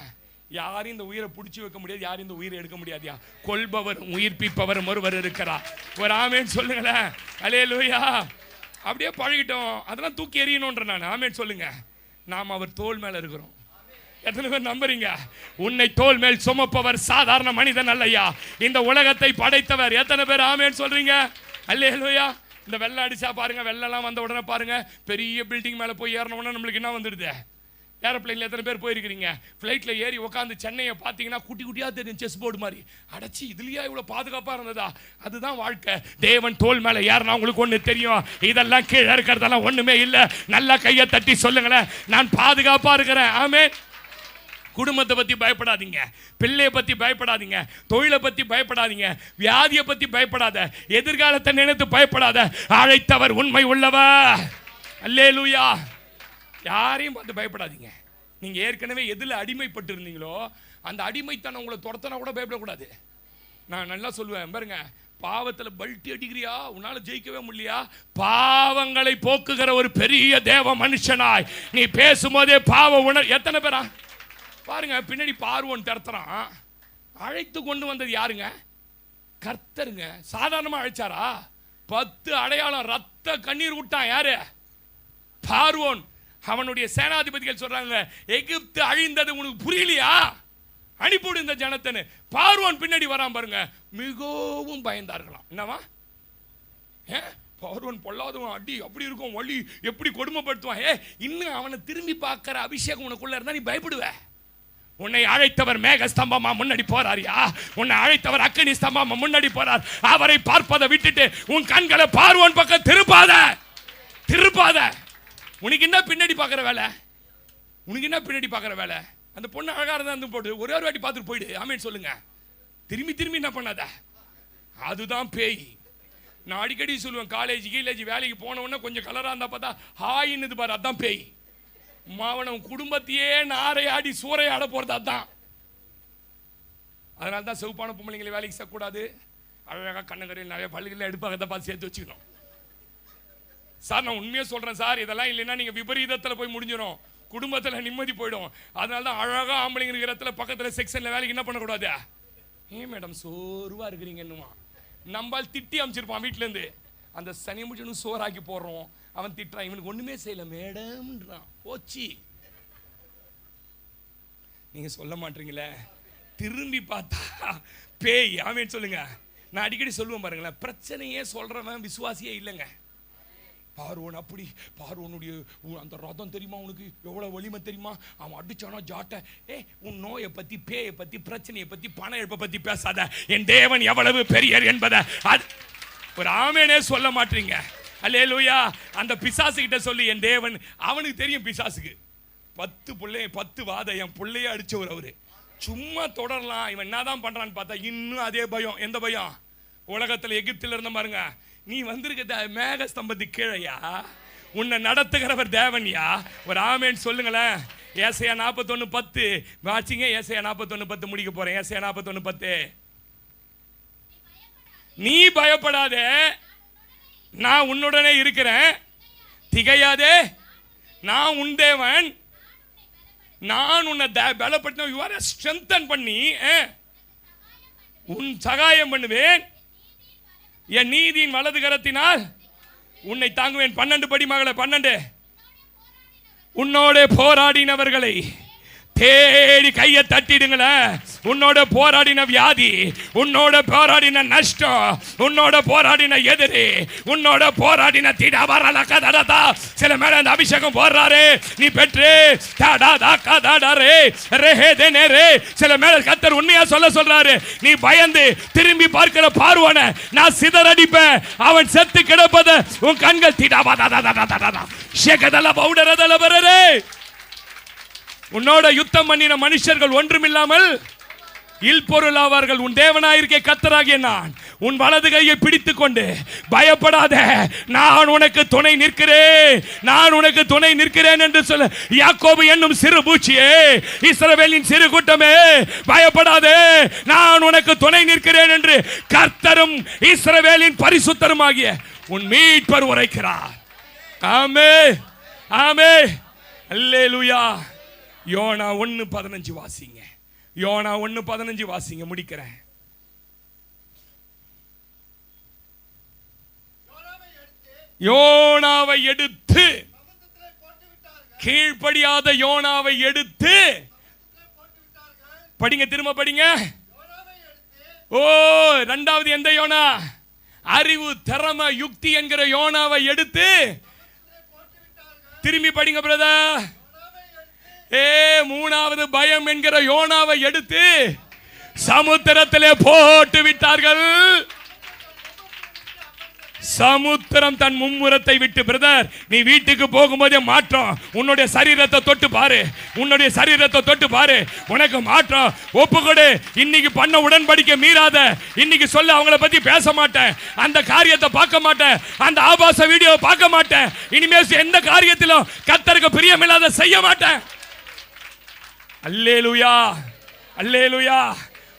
யாரும் இந்த உயிரை பிடிச்சி வைக்க முடியாது, யாரும் இந்த உயிரை எடுக்க முடியாதியா. கொல்பவர் உயிர்ப்பிப்பவர் ஒருவர் இருக்கிறார். ஒரு ஆமேன்னு சொல்லுங்களேன். அல்லேலூயா. அப்படியே பழகிட்டோம், அதெல்லாம் தூக்கி எறியணும்ன்ற நான். ஆமேன்னு சொல்லுங்க. நாம் அவர் தோள் மேல இருக்கிறோம். எத்தனை பேர் நம்புறீங்க? உன்னை தோள் மேல் சுமப்பவர் சாதாரண மனிதன் அல்லையா, இந்த உலகத்தை படைத்தவர். எத்தனை பேர் ஆமேன்னு சொல்றீங்க? அல்லேலூயா. இந்த வெள்ளம் அடிச்சா பாருங்க, வெள்ளம்லாம் வந்த உடனே பாருங்க, பெரிய பில்டிங் மேல போய் ஏறின உடனே நம்மளுக்கு என்ன வந்துடுது? ஏரோப்ளைன்ல எத்தனை பேர் போயிருக்கிறீங்க? ஃப்ளைட்ல ஏறி உட்காந்து சென்னையை பார்த்தீங்கன்னா குட்டி குட்டியா தெரியும், செஸ் போர்டு மாதிரி. அடைச்சி இதுலயா இவ்வளவு பாதுகாப்பா இருந்ததா? அதுதான் வாழ்க்கை. தேவன் தோல் மேல ஏறினா உங்களுக்கு ஒண்ணு தெரியும், இதெல்லாம் கீழே இருக்கிறதெல்லாம் ஒண்ணுமே இல்லை. நல்லா கையை தட்டி சொல்லுங்களேன், நான் பாதுகாப்பா இருக்கிறேன். ஆமென். குடும்பத்தை பத்தி பயப்படாதீங்க, பிள்ளையை பத்தி பயப்படாதீங்க, தொழிலை பத்தி பயப்படாதீங்க, வியாதியை பத்தி பயப்படாத, எதிர்காலத்தை நினைத்து பயப்படாத. அழைத்தவர் உண்மை உள்ளவர். அல்லேலூயா. யாரையும் பார்த்து பயப்படாதீங்க. நீங்க ஏற்கனவே எதுல அடிமைப்பட்டு இருந்தீங்களோ அந்த அடிமைத்தனம் உங்களை துரத்தனா கூட பயப்படக்கூடாது. நான் நல்லா சொல்லுவேன் பாருங்க, பாவத்தில் பல்ட்டி அடிக்கிறியா, உன்னால ஜெயிக்கவே முடியலையா, பாவங்களை போக்குகிற ஒரு பெரிய தேவ மனுஷனாய் நீ பேசும்போதே பாவ உணர். எத்தனை பேரா பாருங்க, பின்னாடி பார்வோன் தரத்துறான். அழைத்து கொண்டு வந்தது யாருங்க? கர்த்தருங்க. சாதாரணமா அழைச்சாரா? 10 அடையாளம் ரத்த கண்ணீர் விட்டான். யாரு? பார்வோன். அவனுடைய சேனாதிபதிகள் சொல்றாங்க, எகிப்து அழிந்தது உனக்கு புரியலையா, அனுப்பிவிடு இந்த ஜனத்தன்னு. பார்வோன் பின்னாடி வரான் பாருங்க, மிகவும் பயந்தார்களாம். என்னவா? பார்வோன் பொல்லாதவன், அடி அப்படி இருக்கும், வலி எப்படி கொடுமைப்படுத்துவான். இன்னும் அவனை திரும்பி பார்க்கிற அபிஷேகம் உனக்குள்ள இருந்தா நீ பயப்படுவ. உன்னை அழைத்தவர் மேக ஸ்தம்பமா முன்னாடி போறாரியா, உன்னை அழைத்தவர் அக்கினி ஸ்தம்பமா முன்னாடி போறார். அவரை பார்ப்பதை விட்டுட்டு உன் கண்களை பார்வோன் பக்கம் திருப்பாத. உனக்கு என்ன பின்னாடி பார்க்குற வேலை? உனக்கு என்ன பின்னாடி பார்க்குற வேலை? அந்த பொண்ணு அழகாக இருந்தால் போட்டு ஒரே ஒரு வாட்டி பார்த்துட்டு போயிடு. ஆமேன்னு சொல்லுங்க. திரும்பி என்ன பண்ணாத, அதுதான் பேய். நான் அடிக்கடி சொல்லுவேன், காலேஜ் வேலைக்கு போன உடனே கொஞ்சம் கலராக இருந்தால் பார்த்தா ஹாயின்னு பாரு, அதுதான் பேய். மாவனம் குடும்பத்தையே நாரையாடி சூறையாட போகிறது அதுதான். அதனால தான் செவப்பான பொம்பளைங்களை வேலைக்கு சேர்க்கக்கூடாது. அழகாக கண்ணங்கரையில் நிறைய பள்ளிகளில் எடுப்பாங்க, அதை பார்த்து சேர்த்து வச்சுக்கணும். சார் நான் உண்மையாக சொல்கிறேன் சார், இதெல்லாம் இல்லைன்னா நீங்கள் விபரீதத்தில் போய் முடிஞ்சிடும், குடும்பத்தில் நிம்மதி போயிடும். அதனால தான் அழகாக ஆம்பளைங்க இருக்கிற இடத்துல பக்கத்தில் செக்ஷனில் வேலைக்கு என்ன பண்ணக்கூடாது. மேடம் சோர்வாக இருக்கிறீங்க என்னமா, நம்மால் திட்டி அமைச்சிருப்பான் வீட்டிலேருந்து. அந்த சனி முடிச்சுன்னு சோறாக்கி போடுறோம், அவன் திட்டுறான், இவனுக்கு ஒன்றுமே செய்யலை மேடம்ன்றான். போச்சு. நீங்கள் சொல்ல மாட்டீங்களே, திரும்பி பார்த்தா பேய். ஆமேன்னு சொல்லுங்க. நான் அடிக்கடி சொல்லுவேன் பாருங்களேன், பிரச்சனையே சொல்கிறவன் விசுவாசியே இல்லைங்க. பார்வோன் அப்படி, பார்வோனுடைய அந்த ரதம் தெரியுமா உனக்கு எவ்வளவு வலிமை தெரியுமா, அவன் அடிச்சானா ஜாட்ட. உன் நோயை பத்தி, பேயை பத்தி, பிரச்சனையை பத்தி, பண இழப்பை பத்தி பேசாத, என் தேவன் எவ்வளவு பெரியர் என்பதை ஒரு ஆமேனே சொல்ல மாட்டீங்க. அல்லேலூயா. அந்த பிசாசு கிட்ட சொல்லி, என் தேவன், அவனுக்கு தெரியும் பிசாசுக்கு 10 பிள்ளை 10 வாத என் பிள்ளைய அடிச்சவர் அவரு. சும்மா தொடரலாம், இவன் என்னதான் பண்றான்னு பார்த்தா இன்னும் அதே பயம். எந்த பயம்? உலகத்துல எகிப்தில இருந்த பாருங்க, நீ வந்திருக்க மேக ஸ்தம்பத்துக்கு கீழையா, உன்னை நடத்துகிறவர் தேவன்யா. ஒரு ஆமேன் சொல்லுங்களேன். ஏசாயா 41:10 வாசிங்க. ஏசாயா 41:10 முடிக்க போறேன். ஏசாயா 41:10. நீ பயப்படாதே, நான் உன்னுடனே இருக்கிறேன், திகையாதே, நான் உன் தேவன், நான் உன்னை பலப்படுத்த, யூ ஆர் ஸ்ட்ரெங்தன் பண்ணி உன் சகாயம் பண்ணுவேன், என் நீதியின் வலது கரத்தினால் உன்னை தாங்குவேன். 12 படி மகளே, 12. உன்னோட போராடினவர்களை தேடி கையை தட்டிடுங்களேன். உன்னோட போராடின வியாதி, உன்னோட போராடின நஷ்டம், உன்னோட போராடின எதிரி, உன்னோட போராடின திடவரலகதடதா. சில மேல அந்த அபிஷேகம் போடுறாரு, நீ பெற்று சில மேல கர்த்தர் உண்மையா சொல்றாரு, நீ பயந்து திரும்பி பார்க்கிற பார்வனை நான் சிதறடிப்பேன், அவன் செத்து கிடப்பத உன் கண்கள் திடவரதா ஷேகதல பவுடரதல பரரே. உன்னோட யுத்தம் பண்ணின மனுஷர்கள் ஒன்றுமில்லாமல் இல்பொருள் ஆவார்கள். உன் தேவனாயிருக்கே கர்த்தராகிய நான் உன் வலது கையை பிடித்துக் கொண்டு பயப்படாத, நான் உனக்கு துணை நிற்கிறேன், நான் உனக்கு துணை நிற்கிறேன் என்று சொல்ல. யாக்கோபு என்னும் சிறு பூச்சியே, இஸ்ரவேலின் சிறு கூட்டமே, பயப்படாதே, நான் உனக்கு துணை நிற்கிறேன் என்று கர்த்தரும் இஸ்ரவேலின் பரிசுத்தருமாகிய உன் மீட்பர் உரைக்கிறார். ஆமென், ஆமென், அல்லேலூயா. யோனா 1:15 வாசிங்க. யோனா 1:15 வாசிங்க, முடிக்கிறேன். யோனாவை எடுத்து, கீழ்ப்படியாத யோனாவை எடுத்து படிங்க, திரும்ப படிங்க. ஓ, இரண்டாவது எந்த யோனா? அறிவு, திறமை, யுக்தி என்கிற யோனாவை எடுத்து திரும்பி படிங்க பிரதர். மூணாவது பயம் என்கிற யோனாவை எடுத்து சமுத்திரத்திலே போட்டு விட்டார்கள். சமுத்திரம் தன் மும்முரத்தை விட்டு. பிரதர், நீ வீட்டுக்கு போகும்போதே மாற்றம். உன்னுடைய சரீரத்தை தொட்டு பாரு, உன்னுடைய சரீரத்தை தொட்டு பாரு, உனக்கு மாற்றம். ஒப்புக்கொடு. இன்னைக்கு பண்ண உடன்படிக்கை மீறாத. இன்னைக்கு சொல்ல அவங்கள பத்தி பேச மாட்டேன், அந்த காரியத்தை பார்க்க மாட்டேன், அந்த ஆபாச வீடியோ பார்க்க மாட்டேன், இனிமேல் எந்த காரியத்திலும் கர்த்தருக்கு பிரியமில்லாத செய்ய மாட்டேன். அல்லேலூயா, அல்லேலூயா.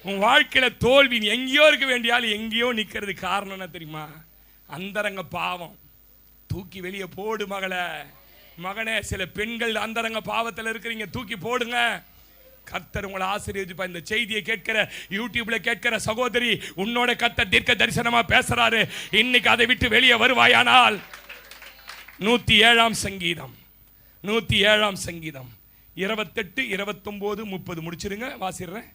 உன் வாழ்க்கையில தோல்வி எங்கேயோ இருக்க வேண்டிய ஆள் எங்கேயோ நிக்கிறது. காரணம் என்ன தெரியுமா? அந்தரங்க பாவம். தூக்கி வெளியே போடு மகளே, மகனே. சில பெண்கள் அந்தரங்க பாவத்தில் இருக்கிறீங்க, தூக்கி போடுங்க. கர்த்தர் உங்களை ஆசீர்வதிப்பா. இந்த செய்தியை கேட்கிற, யூடியூப்ல கேட்கிற சகோதரி, உன்னோட கர்த்தர் தீர்க்க தரிசனமா பேசுறாரு. இன்னைக்கு அதை விட்டு வெளியே வருவாயானால் 107ஆம் சங்கீதம், 107ஆம் சங்கீதம் 28, 29, 30 முடிச்சிருங்க, வாசிடுறேன்.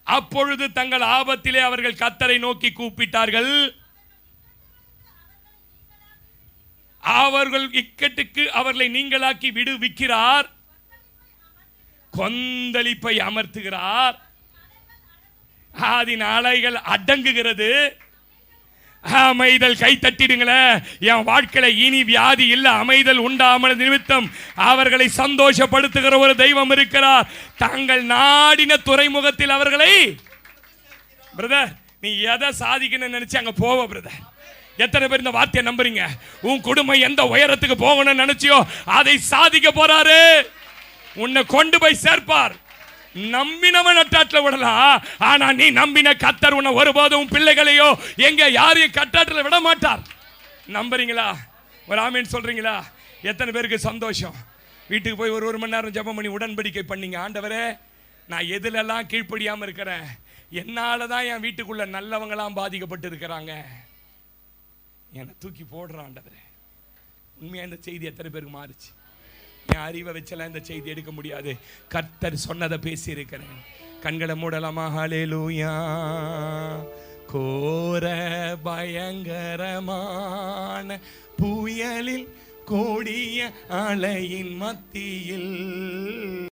அப்பொழுது தங்கள் ஆபத்திலே அவர்கள் கர்த்தரை நோக்கி கூப்பிட்டார்கள், அவர்கள் இக்கட்டுக்கு அவர்களை நீங்களாக்கி விடுவிக்கிறார், கொந்தளிப்பை அமர்த்துகிறார், அதன் அலைகள் அடங்குகிறது. அமைதல். கை தட்டிடுங்களே. என் வாழ்க்கையில இனி வியாதி இல்ல, அமைதல் உண்டாமல் நிமித்தம் அவர்களை சந்தோஷப்படுத்துகிற ஒரு தெய்வம் இருக்கிறார். தாங்கள் நாடின துறைமுகத்தில் அவர்களை. பிரதர், நீ எதை சாதிக்கணும்னு நினைச்சு அங்க போவ பிரதர். எத்தனை பேர் இந்த வார்த்தையை நம்புறீங்க? உன் குடும்பம் எந்த உயரத்துக்கு போகணும்னு நினைச்சியோ அதை சாதிக்க போறாரு. உன்னை கொண்டு போய் சேர்ப்பார். நம்பினவன் அட்டாட்டில் விடலாம், ஆனா நீ நம்பின கர்த்தர் உன்னை ஒருபோதும் பிள்ளைகளையோ எங்க யாரையும் கட்டாட்டில் விட மாட்டார். நம்புறீங்களா? ஒரு ஆமீன் சொல்றீங்களா? எத்தனை பேருக்கு சந்தோஷம்? வீட்டுக்கு போய் ஒரு மணி நேரம் ஜெபம் பண்ணி உடன்படிக்கை பண்ணீங்க. ஆண்டவரே, நான் எதுலெல்லாம் கீழ்ப்படியாம இருக்கிறேன், என்னாலதான் என் வீட்டுக்குள்ள நல்லவங்களாம் பாதிக்கப்பட்டு இருக்கிறாங்க, என்னை தூக்கி போடுறான் ஆண்டவரே. உண்மையா இந்த செய்தி எத்தனை பேருக்கு மாறுச்சு? என் அறிவை வச்செல்லாம் இந்த செய்தி எடுக்க முடியாது. கர்த்தர் சொன்னதை பேசி இருக்கிறேன். கண்களை மூடலாமா? ஹல்லேலூயா. கோர பயங்கரமான புயலில், கொடிய அலையின் மத்தியில்